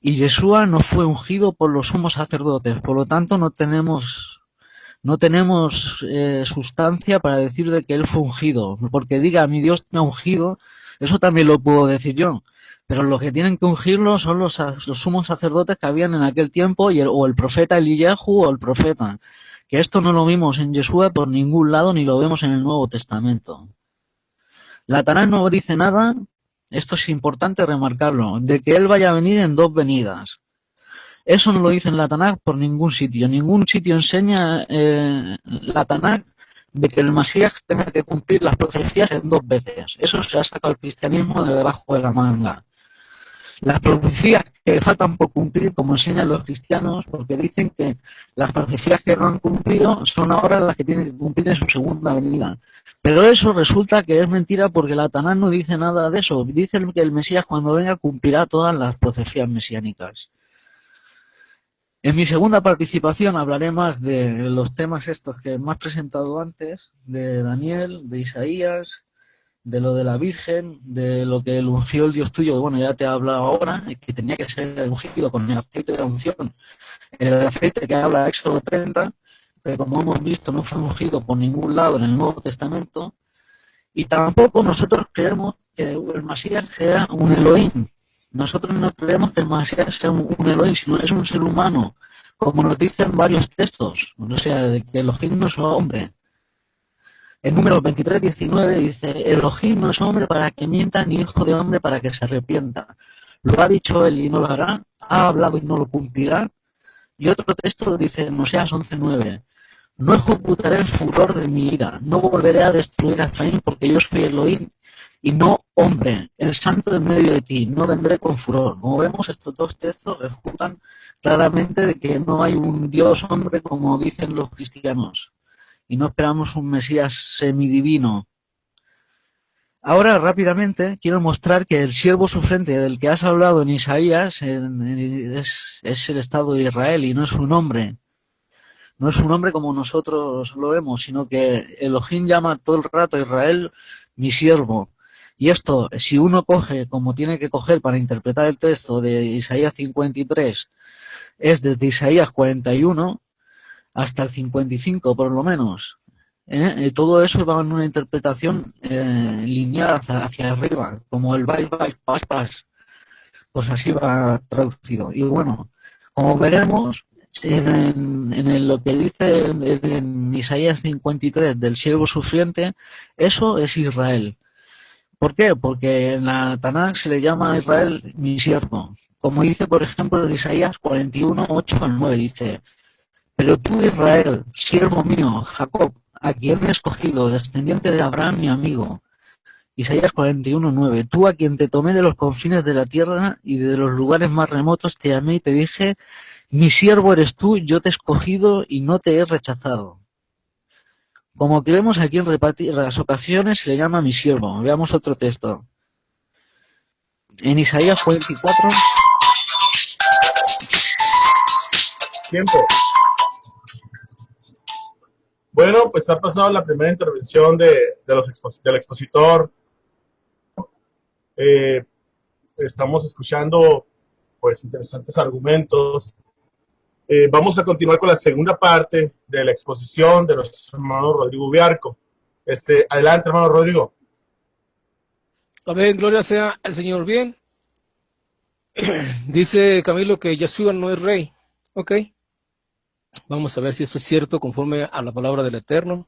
Speaker 3: y Yeshua no fue ungido por los sumos sacerdotes. Por lo tanto, no tenemos sustancia para decir de que él fue ungido. Porque diga: mi Dios me ha ungido, eso también lo puedo decir yo. Pero los que tienen que ungirlo son los sumos sacerdotes que habían en aquel tiempo, o el profeta Eliyahu o el profeta. Que esto no lo vimos en Yeshua por ningún lado, ni lo vemos en el Nuevo Testamento. La Tanaj no dice nada, esto es importante remarcarlo, de que él vaya a venir en dos venidas. Eso no lo dice en la Tanaj por ningún sitio. Ningún sitio enseña la Tanaj de que el Mesías tenga que cumplir las profecías en dos veces. Eso se ha sacado el cristianismo de debajo de la manga. Las profecías que faltan por cumplir, como enseñan los cristianos, porque dicen que las profecías que no han cumplido son ahora las que tienen que cumplir en su segunda venida. Pero eso resulta que es mentira, porque la Tanaj no dice nada de eso. Dice que el Mesías, cuando venga, cumplirá todas las profecías mesiánicas. En mi segunda participación hablaré más de los temas estos que me has presentado antes, de Daniel, de Isaías, de lo de la Virgen, de lo que ungió el Dios tuyo. Bueno, ya te he hablado ahora, que tenía que ser ungido con el aceite de la unción, el aceite que habla Éxodo 30, que como hemos visto no fue ungido por ningún lado en el Nuevo Testamento, y tampoco nosotros creemos que el Mesías sea un Elohim. Nosotros no creemos que el Mesías sea un Elohim, sino es un ser humano, como nos dicen varios textos, o sea, de que Elohim no es hombre. En número 23:19 dice: Elohim no es hombre para que mienta, ni hijo de hombre para que se arrepienta. Lo ha dicho él y no lo hará, ha hablado y no lo cumplirá. Y otro texto dice en Oseas 11:9: no ejecutaré el furor de mi ira, no volveré a destruir a Efraín, porque yo soy Elohim y no hombre, el santo en medio de ti, no vendré con furor. Como vemos, estos dos textos refutan claramente de que no hay un Dios hombre como dicen los cristianos, y no esperamos un Mesías semidivino. Ahora, rápidamente, quiero mostrar que el siervo sufriente del que has hablado en Isaías es el Estado de Israel y no es un hombre. No es un hombre como nosotros lo vemos, sino que Elohim llama todo el rato a Israel mi siervo. Y esto, si uno coge como tiene que coger para interpretar el texto de Isaías 53, es desde Isaías 41 hasta el 55 por lo menos. Todo eso va en una interpretación lineal hacia arriba, como el vais, vais, pas, pas. Pues así va traducido. Y bueno, como veremos, lo que dice en Isaías 53 del siervo sufriente, eso es Israel. ¿Por qué? Porque en la Tanakh se le llama a Israel mi siervo. Como dice, por ejemplo, en Isaías 41, 8 al 9, dice: pero tú, Israel, siervo mío, Jacob, a quien he escogido, descendiente de Abraham, mi amigo. Isaías 41, 9. Tú, a quien te tomé de los confines de la tierra y de los lugares más remotos, te llamé y te dije: mi siervo eres tú, yo te he escogido y no te he rechazado. Como que vemos aquí en repetidas ocasiones se le llama mi siervo. Veamos otro texto. En Isaías 44.
Speaker 2: Tiempo. Bueno, pues ha pasado la primera intervención del expositor. Estamos escuchando pues interesantes argumentos. Vamos a continuar con la segunda parte de la exposición de nuestro hermano Rodrigo Biarco. Adelante, hermano Rodrigo.
Speaker 1: Amén, gloria sea al Señor. Bien, dice Camilo que Yeshua no es rey. Ok, vamos a ver si eso es cierto conforme a la palabra del Eterno.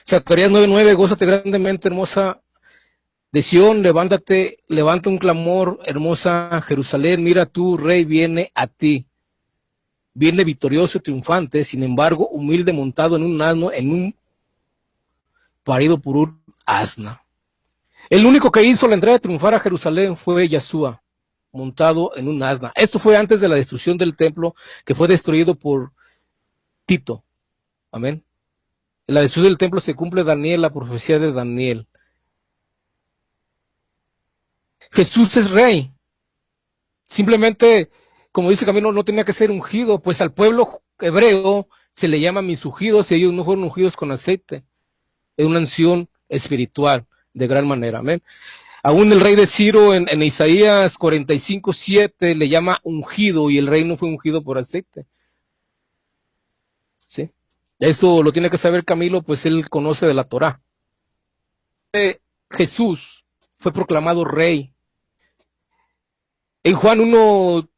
Speaker 1: Zacarías 9:9, gózate grandemente, hermosa de Sión, levántate, levanta un clamor, hermosa Jerusalén, mira tu rey viene a ti. Viene victorioso y triunfante, sin embargo, humilde, montado en un asno, en un parido por un asna. El único que hizo la entrada de triunfar a Jerusalén fue Yeshua, montado en un asna. Esto fue antes de la destrucción del templo, que fue destruido por Tito. Amén. En la destrucción del templo se cumple la profecía de Daniel. Jesús es rey. Simplemente, como dice Camilo, no tenía que ser ungido, pues al pueblo hebreo se le llama mis ungidos, y ellos no fueron ungidos con aceite. Es una unción espiritual de gran manera. Amén. Aún el rey de Ciro en Isaías 45:7 le llama ungido, y el rey no fue ungido por aceite. ¿Sí? Eso lo tiene que saber Camilo, pues él conoce de la Torá. Jesús fue proclamado rey. En Juan 1,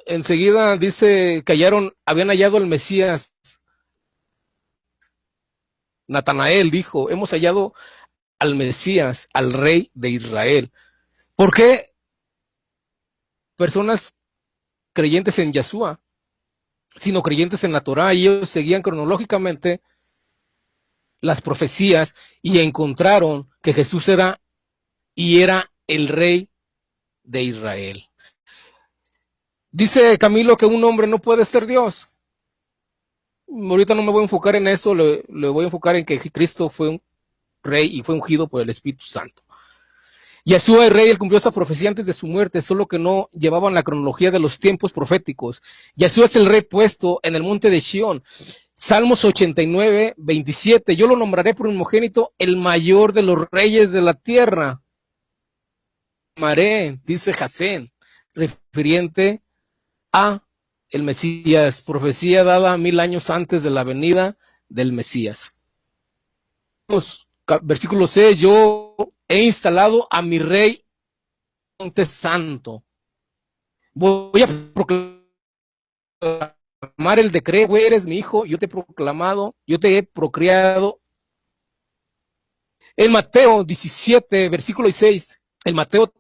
Speaker 1: enseguida dice que habían hallado al Mesías. Natanael dijo: hemos hallado al Mesías, al rey de Israel. ¿Por qué personas creyentes en Yeshua, sino creyentes en la Torá? Y ellos seguían cronológicamente las profecías y encontraron que Jesús era el rey de Israel. Dice Camilo que un hombre no puede ser Dios. Ahorita no me voy a enfocar en eso, le voy a enfocar en que Cristo fue un rey y fue ungido por el Espíritu Santo. Yeshua el rey, él cumplió esta profecía antes de su muerte, solo que no llevaban la cronología de los tiempos proféticos. Yeshua es el rey puesto en el monte de Sión. Salmos 89:27, yo lo nombraré por unigénito, el mayor de los reyes de la tierra. Amaré, dice Jasén, refiriente a el Mesías, profecía dada 1000 años antes de la venida del Mesías. Versículo 6, yo he instalado a mi rey monte santo. Voy a proclamar el decreto: eres mi hijo, yo te he proclamado, yo te he procreado. En Mateo 17, versículo 16, en Mateo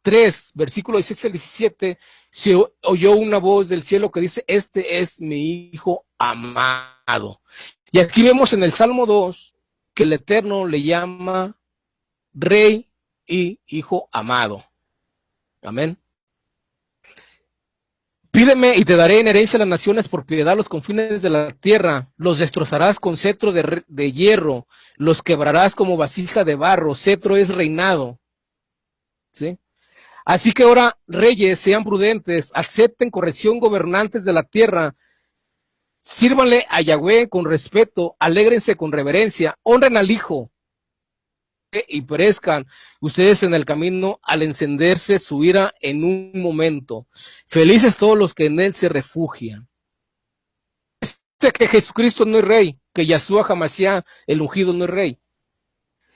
Speaker 1: 3, versículo 16 al 17, se oyó una voz del cielo que dice: este es mi hijo amado. Y aquí vemos en el Salmo 2 que el Eterno le llama rey y hijo amado. Amén. Pídeme y te daré en herencia las naciones por piedad los confines de la tierra. Los destrozarás con cetro de hierro, los quebrarás como vasija de barro. Cetro es reinado. ¿Sí? Así que ahora, reyes, sean prudentes, acepten corrección gobernantes de la tierra, sírvanle a Yahweh con respeto, alégrense con reverencia, honren al Hijo y perezcan ustedes en el camino al encenderse su ira en un momento. Felices todos los que en él se refugian. Dice que Jesucristo no es rey, que Yahshua Hamashiach, el ungido, no es rey.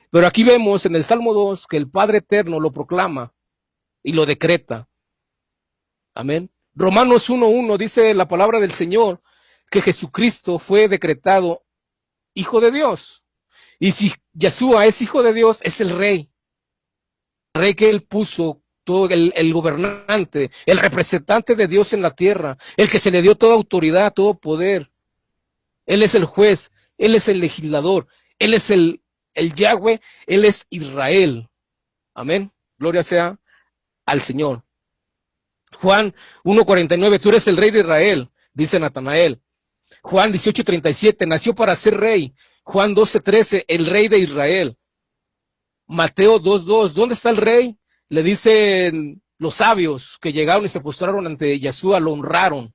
Speaker 1: Pero aquí vemos en el Salmo 2 que el Padre Eterno lo proclama y lo decreta. Amén. Romanos 1:1 dice la palabra del Señor que Jesucristo fue decretado Hijo de Dios. Y si Yahshua es Hijo de Dios, es el Rey. El Rey que Él puso, todo el gobernante, el representante de Dios en la tierra, el que se le dio toda autoridad, todo poder. Él es el juez, Él es el legislador, Él es el Yahweh, Él es Israel. Amén. Gloria sea al Señor. Juan 1:49, tú eres el rey de Israel, dice Natanael. Juan 18:37, nació para ser rey. Juan 12:13, el rey de Israel. Mateo 2:2, ¿dónde está el rey? Le dicen los sabios que llegaron y se postraron ante Yahshua, lo honraron.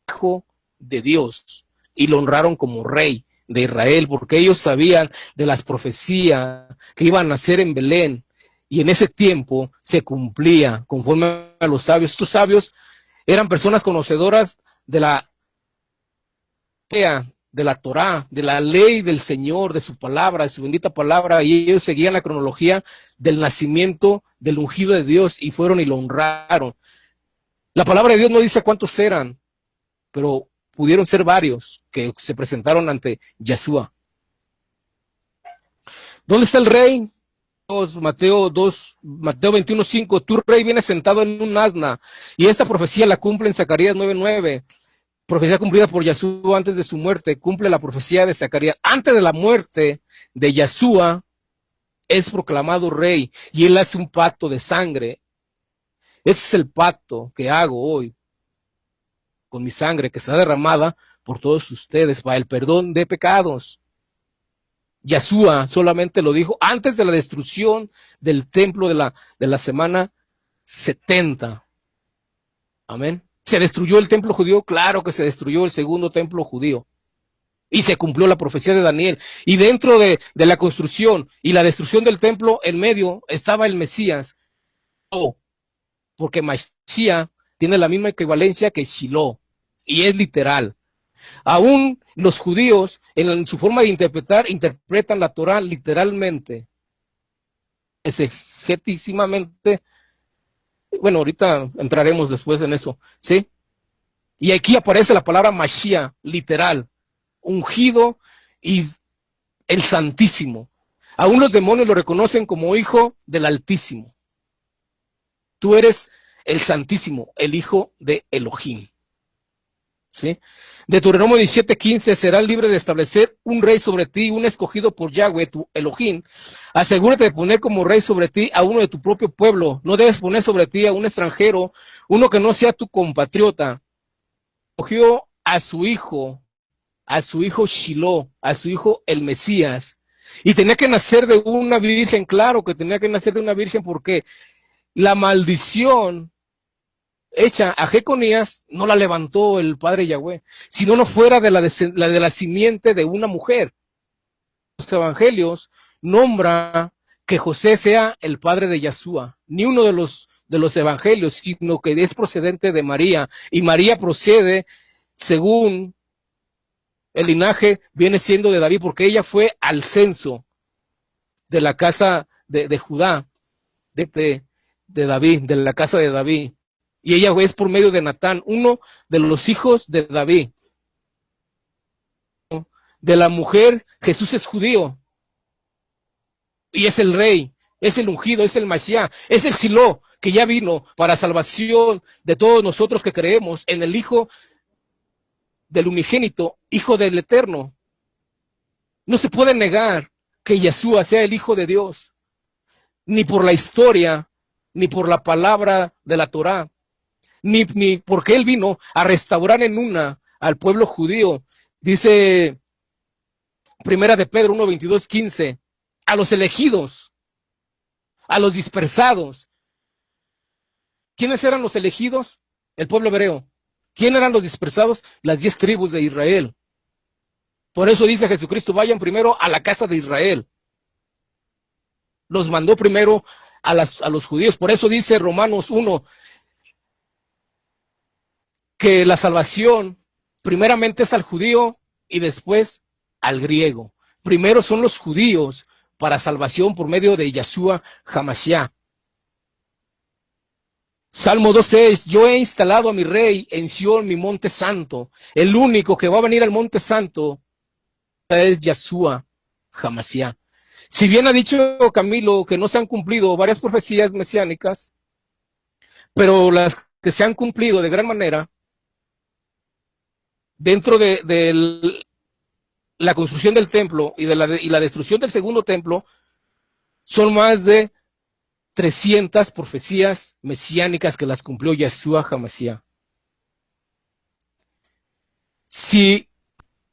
Speaker 1: Hijo de Dios. Y lo honraron como rey de Israel, porque ellos sabían de las profecías que iban a nacer en Belén. Y en ese tiempo se cumplía conforme a los sabios. Estos sabios eran personas conocedoras de la Torá, de la ley del Señor, de su palabra, de su bendita palabra, y ellos seguían la cronología del nacimiento del ungido de Dios y fueron y lo honraron. La palabra de Dios no dice cuántos eran, pero pudieron ser varios que se presentaron ante Yahshua. ¿Dónde está el rey? Mateo 21:5, tu rey viene sentado en un asna, y esta profecía la cumple en Zacarías 9:9, profecía cumplida por Yahshua antes de su muerte, cumple la profecía de Zacarías. Antes de la muerte de Yahshua es proclamado rey, y él hace un pacto de sangre. Ese es el pacto que hago hoy con mi sangre que está derramada por todos ustedes para el perdón de pecados. Yahshua solamente lo dijo antes de la destrucción del templo de la semana 70. Amén. ¿Se destruyó el templo judío? Claro que se destruyó el segundo templo judío. Y se cumplió la profecía de Daniel. Y dentro de la construcción y la destrucción del templo, en medio estaba el Mesías. Oh, porque Mashiach tiene la misma equivalencia que Shiloh. Y es literal. Aún los judíos, en su forma de interpretar, interpretan la Torah literalmente, exegetísimamente. Bueno, ahorita entraremos después en eso, ¿sí? Y aquí aparece la palabra Mashiach, literal, ungido y el Santísimo. Aún los demonios lo reconocen como hijo del Altísimo. Tú eres el Santísimo, el hijo de Elohim. ¿Sí? Deuteronomio 17:15, serás libre de establecer un rey sobre ti, un escogido por Yahweh, tu Elohim. Asegúrate de poner como rey sobre ti a uno de tu propio pueblo. No debes poner sobre ti a un extranjero, uno que no sea tu compatriota. Escogió a su hijo Shiloh, a su hijo el Mesías. Y tenía que nacer de una virgen, claro que tenía que nacer de una virgen, porque la maldición hecha a Jeconías no la levantó el Padre Yahweh, sino no fuera de la simiente de una mujer. Los evangelios nombra que José sea el padre de Yahshua, ni uno de los evangelios, sino que es procedente de María, y María procede según el linaje viene siendo de David, porque ella fue al censo de la casa de Judá, de David, de la casa de David. Y ella es por medio de Natán, uno de los hijos de David. De la mujer, Jesús es judío. Y es el rey, es el ungido, es el Mashiach, es el Shiloh, que ya vino para salvación de todos nosotros que creemos en el Hijo del unigénito, Hijo del Eterno. No se puede negar que Yahshua sea el Hijo de Dios. ni por la historia, ni por la palabra de la Torá, ni porque él vino a restaurar en una al pueblo judío. Dice Primera de Pedro 1, 22, 15, a los elegidos, a los dispersados. ¿Quiénes eran los elegidos? El pueblo hebreo. ¿Quién eran los dispersados? Las 10 tribus de Israel. Por eso dice Jesucristo, vayan primero a la casa de Israel. Los mandó primero a los judíos. Por eso dice Romanos 1, que la salvación primeramente es al judío y después al griego. Primero son los judíos para salvación por medio de Yeshua HaMashiach. Salmo 2:6, yo he instalado a mi rey en Sión, mi monte santo. El único que va a venir al monte santo es Yeshua HaMashiach. Si bien ha dicho Camilo que no se han cumplido varias profecías mesiánicas, pero las que se han cumplido de gran manera, dentro de la construcción del templo y la destrucción del segundo templo, son más de 300 profecías mesiánicas que las cumplió Yeshua HaMashiach. Si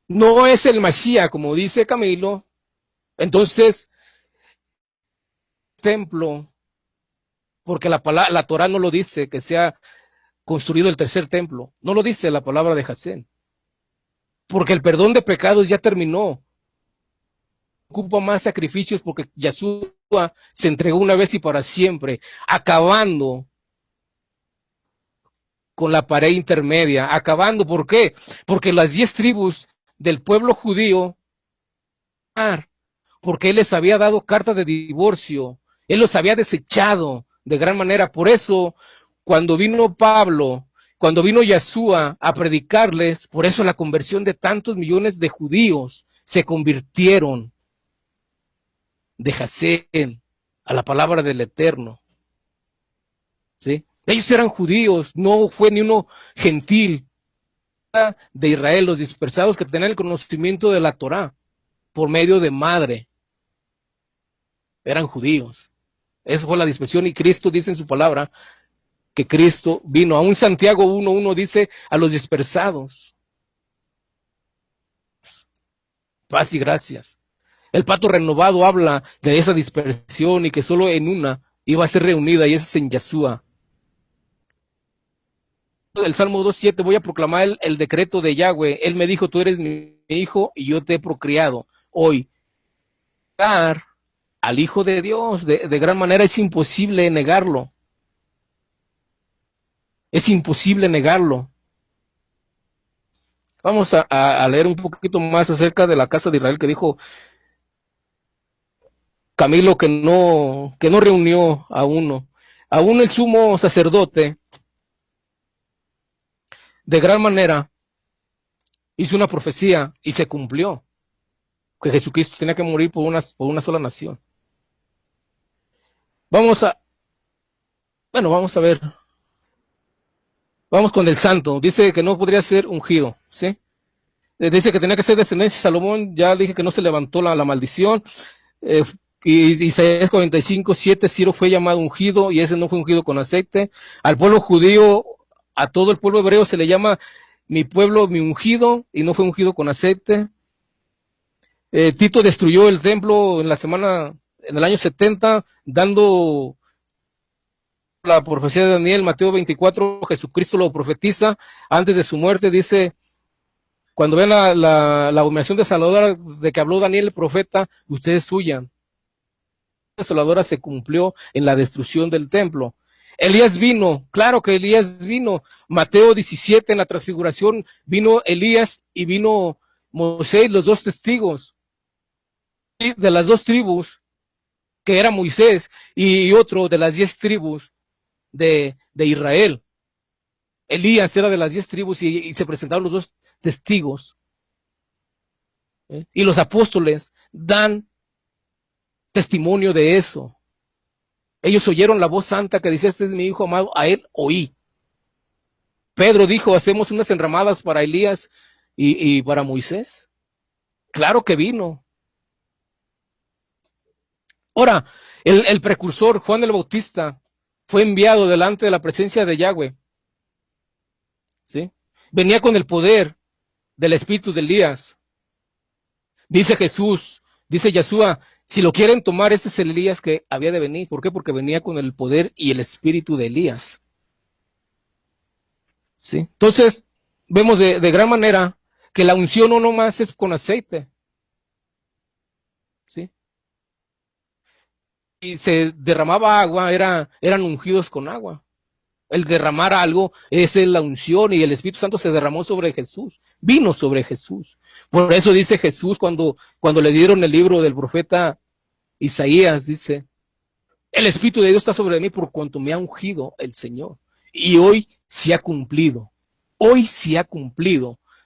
Speaker 1: no es el Mashiach, como dice Camilo, entonces templo, porque la Torah no lo dice que sea construido el tercer templo, no lo dice la palabra de Hasén, porque el perdón de pecados ya terminó. Ocupa más sacrificios porque Yeshua se entregó una vez y para siempre, acabando con la pared intermedia, acabando, ¿por qué? Porque las 10 tribus del pueblo judío, porque él les había dado carta de divorcio, él los había desechado de gran manera. Por eso, cuando vino Pablo, cuando vino Yeshua a predicarles, por eso la conversión de tantos millones de judíos se convirtieron de Hasén a la palabra del Eterno. ¿Sí? Ellos eran judíos, no fue ni uno gentil de Israel, los dispersados que tenían el conocimiento de la Torá por medio de madre. Eran judíos. Esa fue la dispersión y Cristo dice en su palabra que Cristo vino. Aún Santiago 1:1 dice a los dispersados. Paz y gracias. El pacto renovado habla de esa dispersión y que solo en una iba a ser reunida y esa es en Yeshua. El Salmo 2:7, voy a proclamar el decreto de Yahweh. Él me dijo, tú eres mi hijo y yo te he procreado. Hoy, dar al Hijo de Dios de gran manera es imposible negarlo. Es imposible negarlo. Vamos a leer un poquito más acerca de la casa de Israel que dijo Camilo que no reunió a uno. Aún el sumo sacerdote de gran manera hizo una profecía y se cumplió, que Jesucristo tenía que morir por una sola nación. Vamos a ver. Vamos con el santo. Dice que no podría ser ungido, ¿sí? Dice que tenía que ser descendencia de Salomón. Ya dije que no se levantó la maldición. Y Isaías 45:7, Ciro fue llamado ungido y ese no fue ungido con aceite. Al pueblo judío, a todo el pueblo hebreo se le llama mi pueblo, mi ungido, y no fue ungido con aceite. Tito destruyó el templo en el año 70, dando la profecía de Daniel, Mateo 24, Jesucristo lo profetiza antes de su muerte, dice, cuando vean la abominación desoladora de que habló Daniel el profeta, ustedes huyan. La desoladora se cumplió en la destrucción del templo. Elías vino, claro que Elías vino. Mateo 17, en la transfiguración, vino Elías y vino Moisés, los dos testigos de las 2 tribus, que era Moisés, y otro de las 10 tribus de Israel. Elías era de las 10 tribus y se presentaron los 2 testigos. Y los apóstoles dan testimonio de eso. Ellos oyeron la voz santa que decía, este es mi hijo amado, a él oí. Pedro dijo, hacemos unas enramadas para Elías y para Moisés. Claro que vino. Ahora, el precursor, Juan el Bautista, fue enviado delante de la presencia de Yahweh, ¿sí? Venía con el poder del espíritu de Elías. Dice Jesús, dice Yeshua, si lo quieren tomar, este es el Elías que había de venir. ¿Por qué? Porque venía con el poder y el espíritu de Elías. ¿Sí? Entonces, vemos de gran manera que la unción no nomás es con aceite. ¿Sí? Y se derramaba agua, eran ungidos con agua. El derramar algo es la unción, y el Espíritu Santo se derramó sobre Jesús, vino sobre Jesús. Por eso dice Jesús cuando le dieron el libro del profeta Isaías, dice, el Espíritu de Dios está sobre mí por cuanto me ha ungido el Señor. Y hoy se ha cumplido,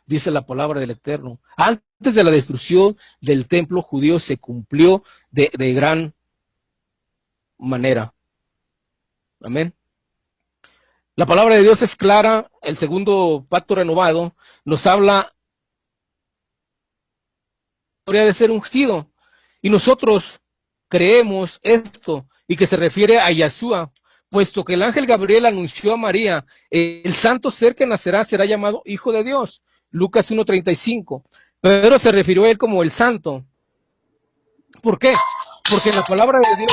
Speaker 1: dice la palabra del Eterno. Antes de la destrucción del templo judío se cumplió de gran manera. Amén. La palabra de Dios es clara. El segundo pacto renovado nos habla de ser ungido, y nosotros creemos esto, y que se refiere a Yeshua, puesto que el ángel Gabriel anunció a María, el santo ser que nacerá será llamado Hijo de Dios, Lucas 1:35. Pedro se refirió a él como el santo. ¿Por qué? Porque en la palabra de Dios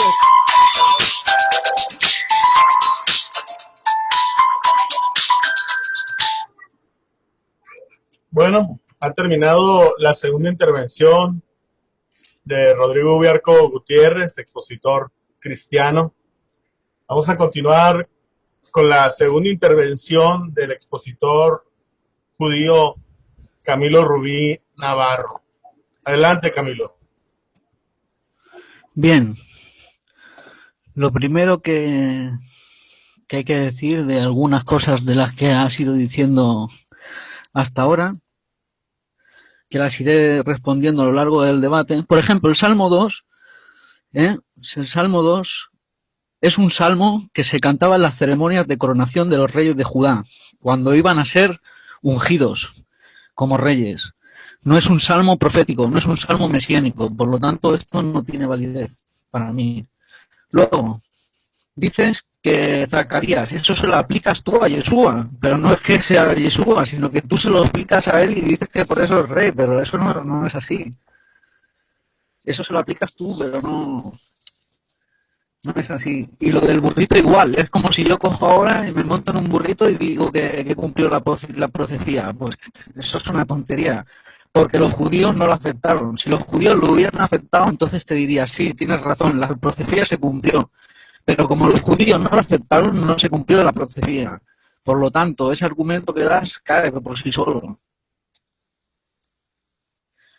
Speaker 2: Bueno, ha terminado la segunda intervención de Rodrigo Ubiarco Gutiérrez, expositor cristiano. Vamos a continuar con la segunda intervención del expositor judío Camilo Rubí Navarro. Adelante, Camilo.
Speaker 3: Bien, lo primero que hay que decir de algunas cosas de las que has ido diciendo hasta ahora, que las iré respondiendo a lo largo del debate. Por ejemplo, el Salmo 2, el Salmo 2 es un salmo que se cantaba en las ceremonias de coronación de los reyes de Judá, cuando iban a ser ungidos como reyes. No es un salmo profético, no es un salmo mesiánico, por lo tanto esto no tiene validez para mí. Luego, dices que Zacarías, eso se lo aplicas tú a Yeshua, pero no es que sea Yeshua, sino que tú se lo aplicas a él y dices que por eso es rey, pero eso no es así. Eso se lo aplicas tú, pero no es así. Y lo del burrito igual, es como si yo cojo ahora y me monto en un burrito y digo que cumplió la profecía. Pues eso es una tontería, porque los judíos no lo aceptaron. Si los judíos lo hubieran aceptado, entonces te diría, sí, tienes razón, la profecía se cumplió. Pero como los judíos no lo aceptaron, no se cumplió la profecía. Por lo tanto, ese argumento que das cae por sí solo.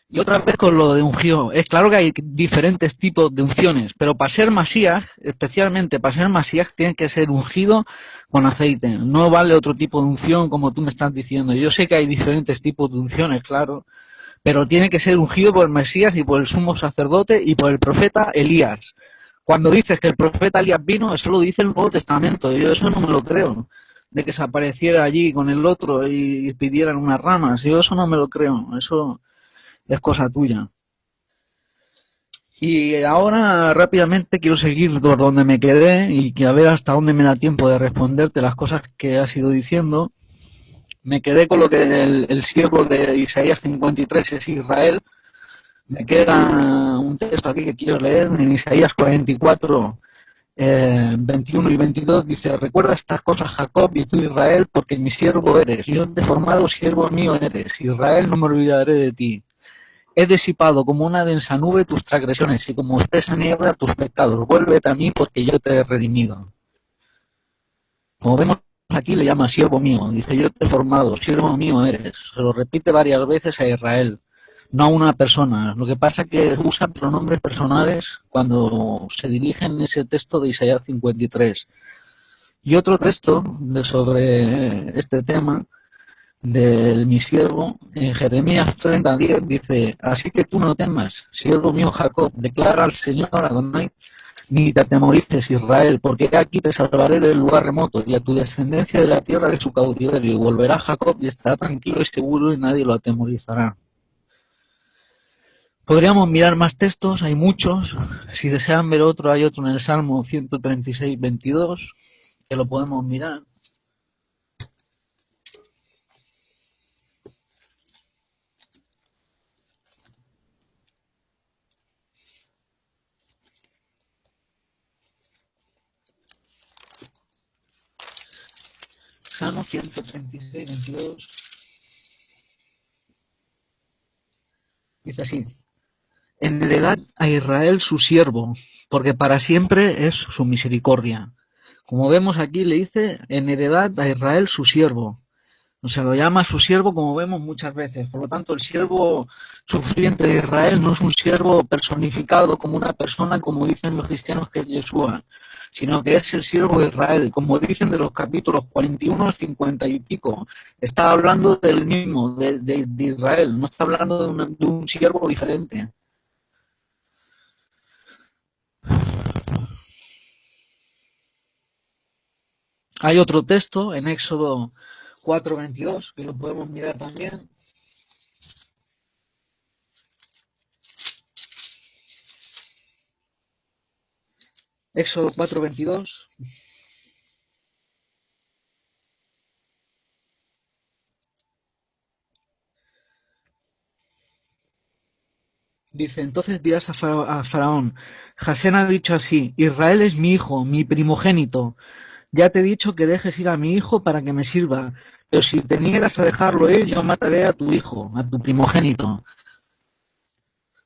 Speaker 3: Y otra vez con lo de ungido. Es claro que hay diferentes tipos de unciones, pero para ser Masías, especialmente para ser Masías, tiene que ser ungido con aceite. No vale otro tipo de unción como tú me estás diciendo. Yo sé que hay diferentes tipos de unciones, claro, pero tiene que ser ungido por el Mesías y por el sumo sacerdote y por el profeta Elías. Cuando dices que el profeta Elías vino, eso lo dice el Nuevo Testamento. Yo eso no me lo creo, de que se apareciera allí con el otro y pidieran unas ramas. Yo eso no me lo creo. Eso es cosa tuya. Y ahora rápidamente quiero seguir por donde me quedé y que a ver hasta dónde me da tiempo de responderte las cosas que has ido diciendo. Me quedé con lo que el siervo de Isaías 53 es Israel. Me queda un texto aquí que quiero leer en Isaías 44, 21 y 22. Dice: recuerda estas cosas, Jacob, y tú, Israel, porque mi siervo eres. Yo te he formado, siervo mío eres. Israel, no me olvidaré de ti. He disipado como una densa nube tus transgresiones y como espesa niebla tus pecados. Vuélvete a mí porque yo te he redimido. Como vemos aquí, le llama siervo mío. Dice: yo te he formado, siervo mío eres. Se lo repite varias veces a Israel, no a una persona. Lo que pasa es que usa pronombres personales cuando se dirige en ese texto de Isaías 53. Y otro texto sobre este tema de mi siervo, en Jeremías 30:10 dice: así que tú no temas, siervo mío Jacob, declara al Señor Adonai, ni te atemorices, Israel, porque aquí te salvaré del lugar remoto y a tu descendencia de la tierra de su cautiverio, y volverá Jacob y estará tranquilo y seguro y nadie lo atemorizará. Podríamos mirar más textos, hay muchos. Si desean ver otro, hay otro en el Salmo 136, 22, que lo podemos mirar. Salmo 136, 22. Dice así: en heredad a Israel su siervo, porque para siempre es su misericordia. Como vemos aquí, le dice en heredad a Israel su siervo. O sea, lo llama su siervo, como vemos muchas veces. Por lo tanto, el siervo sufriente de Israel no es un siervo personificado como una persona, como dicen los cristianos que es Yeshua, sino que es el siervo de Israel, como dicen de los capítulos 41 al 50 y pico. Está hablando del mismo, de Israel, no está hablando de un siervo diferente. Hay otro texto en Éxodo 4:22 que lo podemos mirar también. Éxodo 4:22. Dice: entonces dirás a Faraón, Jasén ha dicho así, Israel es mi hijo, mi primogénito. Ya te he dicho que dejes ir a mi hijo para que me sirva, pero si te niegas a dejarlo ir, yo mataré a tu hijo, a tu primogénito.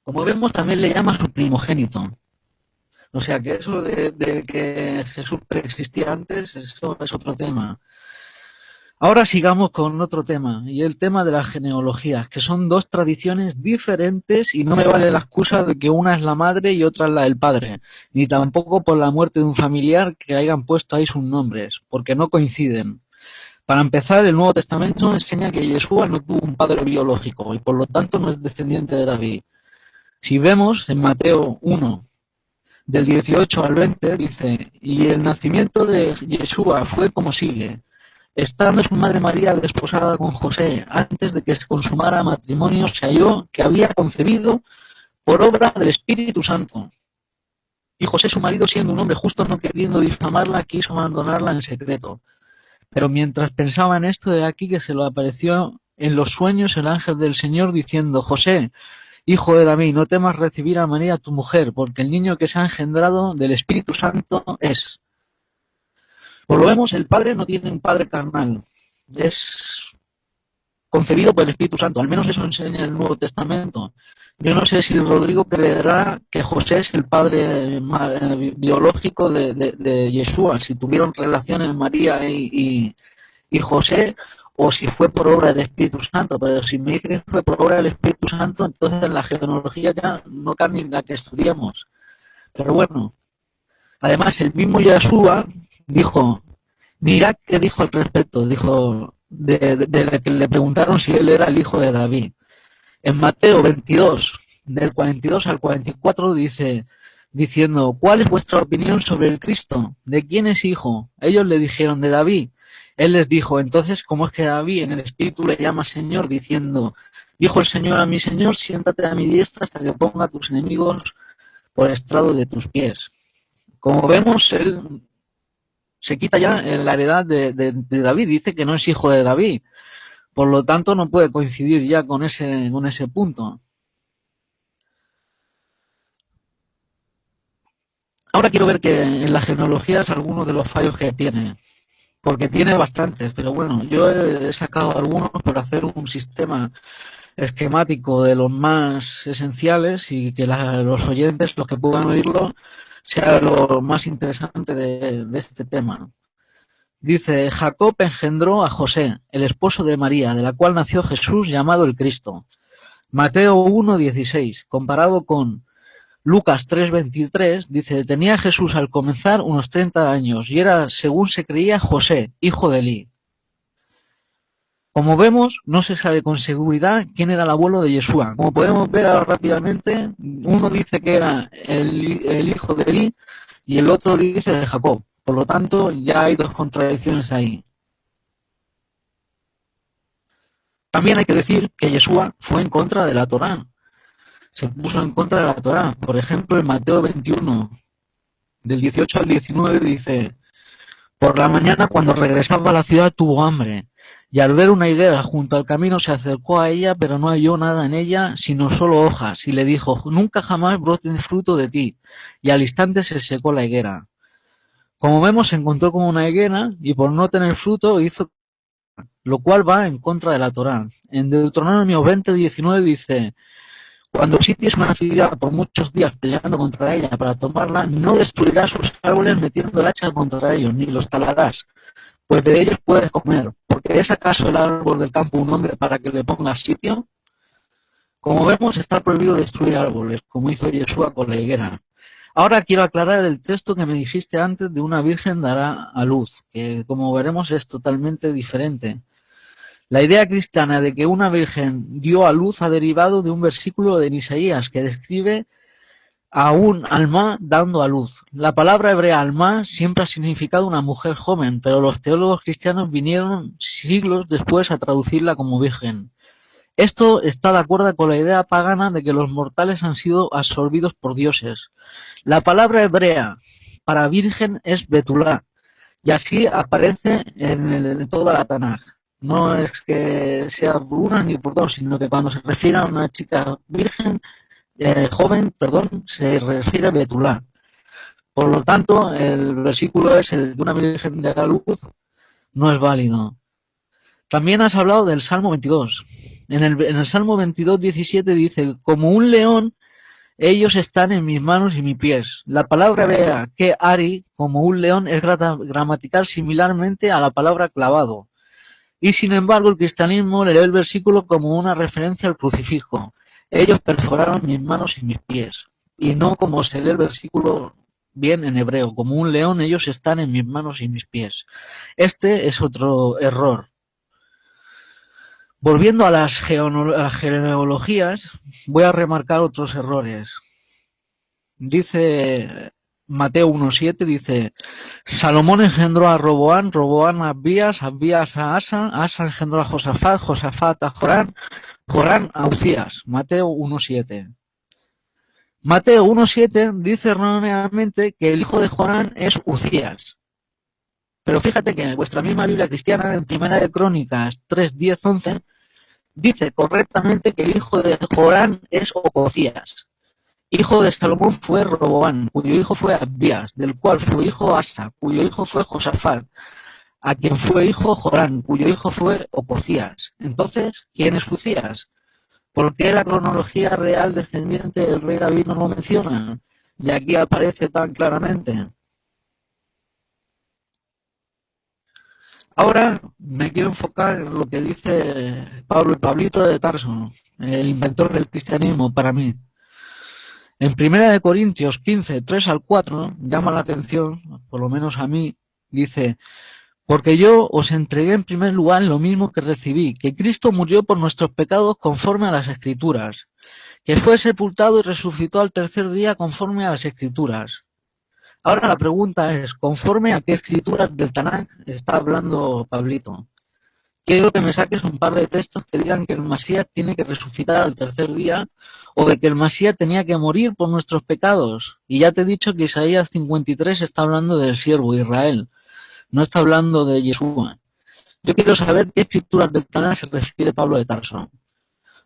Speaker 3: Como vemos, también le llama a su primogénito. O sea que eso de que Jesús preexistía antes, eso es otro tema. Ahora sigamos con otro tema, y el tema de las genealogías, que son dos tradiciones diferentes y no me vale la excusa de que una es la madre y otra es la del padre, ni tampoco por la muerte de un familiar que hayan puesto ahí sus nombres, porque no coinciden. Para empezar, el Nuevo Testamento enseña que Yeshua no tuvo un padre biológico y por lo tanto no es descendiente de David. Si vemos en Mateo 1, del 18 al 20, dice, y el nacimiento de Yeshua fue como sigue. Estando su madre María desposada con José, antes de que se consumara matrimonio, se halló que había concebido por obra del Espíritu Santo. Y José, su marido, siendo un hombre justo, no queriendo difamarla, quiso abandonarla en secreto. Pero mientras pensaba en esto, de aquí que se le apareció en los sueños el ángel del Señor, diciendo, José, hijo de David, no temas recibir a María tu mujer, porque el niño que se ha engendrado del Espíritu Santo es. Por lo vemos, el Padre no tiene un Padre carnal, es concebido por el Espíritu Santo, al menos eso enseña el Nuevo Testamento. Yo no sé si Rodrigo creerá que José es el padre biológico de Yeshua, si tuvieron relaciones María y José, o si fue por obra del Espíritu Santo. Pero si me dice que fue por obra del Espíritu Santo, entonces la genealogía ya no cabe ni la que estudiamos. Pero bueno, además el mismo Yeshua dijo, mirad qué dijo al respecto, dijo de que le preguntaron si él era el hijo de David. En Mateo 22, del 42 al 44, dice, diciendo, ¿cuál es vuestra opinión sobre el Cristo? ¿De quién es hijo? Ellos le dijeron, de David. Él les dijo, entonces, ¿cómo es que David en el Espíritu le llama Señor, diciendo, dijo el Señor a mi Señor, siéntate a mi diestra hasta que ponga a tus enemigos por estrado de tus pies? Como vemos, él se quita ya la heredad de David, dice que no es hijo de David. Por lo tanto, no puede coincidir ya con ese punto. Ahora quiero ver que en las genealogías algunos de los fallos que tiene, porque tiene bastantes, pero bueno, yo he sacado algunos por hacer un sistema esquemático de los más esenciales y que los oyentes, los que puedan oírlo, sea lo más interesante de este tema. Dice, Jacob engendró a José, el esposo de María, de la cual nació Jesús llamado el Cristo. Mateo 1:16, comparado con Lucas 3:23, dice, tenía Jesús al comenzar unos 30 años y era, según se creía, José, hijo de Elí. Como vemos, no se sabe con seguridad quién era el abuelo de Yeshua. Como podemos ver ahora rápidamente, uno dice que era el hijo de Elí y el otro dice de Jacob. Por lo tanto, ya hay dos contradicciones ahí. También hay que decir que Yeshua fue en contra de la Torá. se puso en contra de la Torá. Por ejemplo, en Mateo 21, del 18 al 19 dice: por la mañana, cuando regresaba a la ciudad, tuvo hambre, y al ver una higuera junto al camino se acercó a ella, pero no halló nada en ella, sino solo hojas, y le dijo: nunca jamás brote fruto de ti. Y al instante se secó la higuera. Como vemos, se encontró con una higuera, y por no tener fruto hizo, lo cual va en contra de la Torá. En Deuteronomio 20:19 dice: cuando sities una ciudad por muchos días peleando contra ella para tomarla, no destruirás sus árboles metiendo el hacha contra ellos, ni los talarás, pues de ellos puedes comer. ¿Porque es acaso el árbol del campo un hombre para que le pongas sitio? Como vemos, está prohibido destruir árboles, como hizo Yeshua con la higuera. Ahora quiero aclarar el texto que me dijiste antes de una virgen dará a luz, que como veremos es totalmente diferente. La idea cristiana de que una virgen dio a luz ha derivado de un versículo de Isaías que describe a un alma dando a luz. La palabra hebrea alma siempre ha significado una mujer joven, pero los teólogos cristianos vinieron siglos después a traducirla como virgen. Esto está de acuerdo con la idea pagana de que los mortales han sido absorbidos por dioses. La palabra hebrea para virgen es betulá, y así aparece en toda la Tanaj. No es que sea por una ni por dos, sino que cuando se refiere a una chica virgen, joven, se refiere a Betulá. Por lo tanto, el versículo ese de una virgen de la luz no es válido. También has hablado del Salmo 22. En el Salmo 22:17 dice: como un león, ellos están en mis manos y mis pies. La palabra hebrea que ari, como un león, es gramatical similarmente a la palabra clavado. Y sin embargo, el cristianismo lee el versículo como una referencia al crucifijo. Ellos perforaron mis manos y mis pies. Y no como se lee el versículo bien en hebreo. Como un león, ellos están en mis manos y mis pies. Este es otro error. Volviendo a las genealogías, voy a remarcar otros errores. Dice Mateo 1:7, dice: Salomón engendró a Roboán, Roboán a Abías, Abías a Asa, Asa engendró a Josafat, Josafat a Jorán, Jorán a Uzías. Mateo 1:7. Mateo 1:7 dice erróneamente que el hijo de Jorán es Uzías. Pero fíjate que en vuestra misma Biblia cristiana, en Primera de Crónicas 3:10-11, dice correctamente que el hijo de Jorán es Ococías. Hijo de Salomón fue Roboán, cuyo hijo fue Abías, del cual fue hijo Asa, cuyo hijo fue Josafat, a quien fue hijo Jorán, cuyo hijo fue Ococías. Entonces, ¿quién es Uzías? ¿Por qué la cronología real descendiente del rey David no lo menciona? Y aquí aparece tan claramente. Ahora me quiero enfocar en lo que dice Pablo y Pablito de Tarso, el inventor del cristianismo para mí. En 1 Corintios 15:3-4 llama la atención, por lo menos a mí, dice: porque yo os entregué en primer lugar lo mismo que recibí, que Cristo murió por nuestros pecados conforme a las Escrituras, que fue sepultado y resucitó al tercer día conforme a las Escrituras. Ahora la pregunta es: ¿conforme a qué escrituras del Tanaj está hablando Pablito? Quiero que me saques un par de textos que digan que el Masías tiene que resucitar al tercer día, o de que el Masías tenía que morir por nuestros pecados. Y ya te he dicho que Isaías 53 está hablando del siervo Israel, no está hablando de Yeshua. Yo quiero saber qué escrituras del Tanaj se refiere Pablo de Tarso.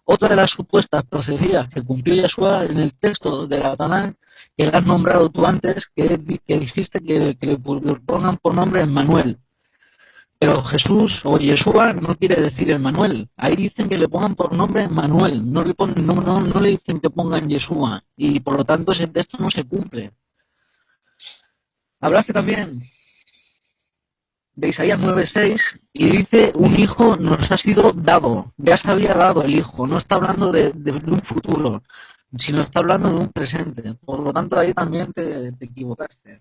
Speaker 3: Otra de las supuestas profecías que cumplió Yeshua en el texto de la Tanaj, que le has nombrado tú antes, que dijiste que le pongan por nombre Emmanuel. Pero Jesús o Yeshua no quiere decir Emmanuel. Ahí dicen que le pongan por nombre Emmanuel, no le dicen que pongan Yeshua. Y por lo tanto ese texto no se cumple. Hablaste también de Isaías 9:6 y dice: un hijo nos ha sido dado. Ya se había dado el hijo. No está hablando de un futuro, sino está hablando de un presente. Por lo tanto ahí también te equivocaste.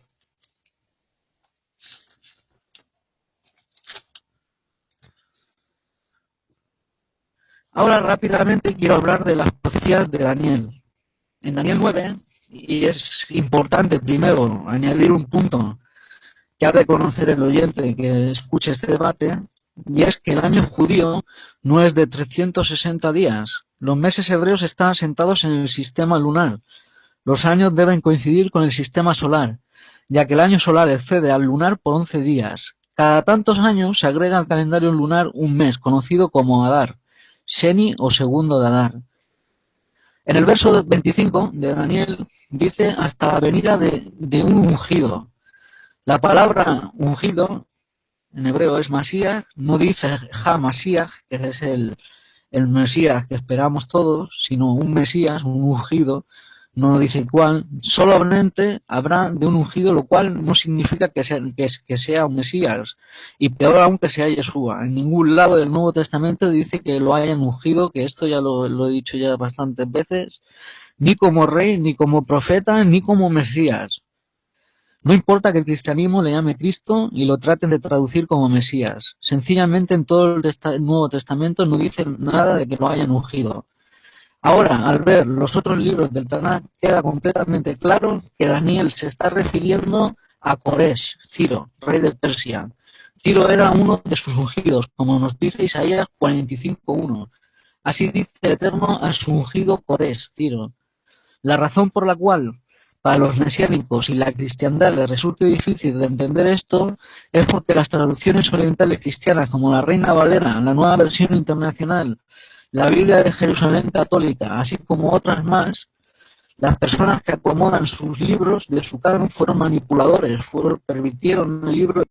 Speaker 3: Ahora rápidamente quiero hablar de las profecías de Daniel. En Daniel 9, y es importante primero añadir un punto que ha de conocer el oyente que escuche este debate, y es que el año judío no es de 360 días, Los meses hebreos están asentados en el sistema lunar. Los años deben coincidir con el sistema solar, ya que el año solar excede al lunar por 11 días. Cada tantos años se agrega al calendario lunar un mes, conocido como Adar, Sheni o segundo de Adar. En el verso 25 de Daniel dice hasta la venida de un ungido. La palabra ungido en hebreo es Masías, no dice Ha-Masías, que es el Mesías que esperamos todos, sino un Mesías, un ungido, no dice cuál, solamente habrá de un ungido, lo cual no significa que sea un Mesías, y peor aún que sea Yeshua. En ningún lado del Nuevo Testamento dice que lo hayan ungido, que esto ya lo he dicho ya bastantes veces, ni como rey, ni como profeta, ni como Mesías. No importa que el cristianismo le llame Cristo y lo traten de traducir como Mesías. Sencillamente en todo el Nuevo Testamento no dice nada de que lo hayan ungido. Ahora, al ver los otros libros del Tanaj, queda completamente claro que Daniel se está refiriendo a Coresh, Ciro, rey de Persia. Ciro era uno de sus ungidos, como nos dice Isaías 45:1. Así dice el Eterno a su ungido Coresh, Ciro. La razón por la cual para los mesiánicos y la cristiandad les resulta difícil de entender esto es porque las traducciones orientales cristianas como la Reina Valera, la Nueva Versión Internacional, la Biblia de Jerusalén Católica, así como otras más, las personas que acomodan sus libros de su canon fueron manipuladores, pervirtieron el libro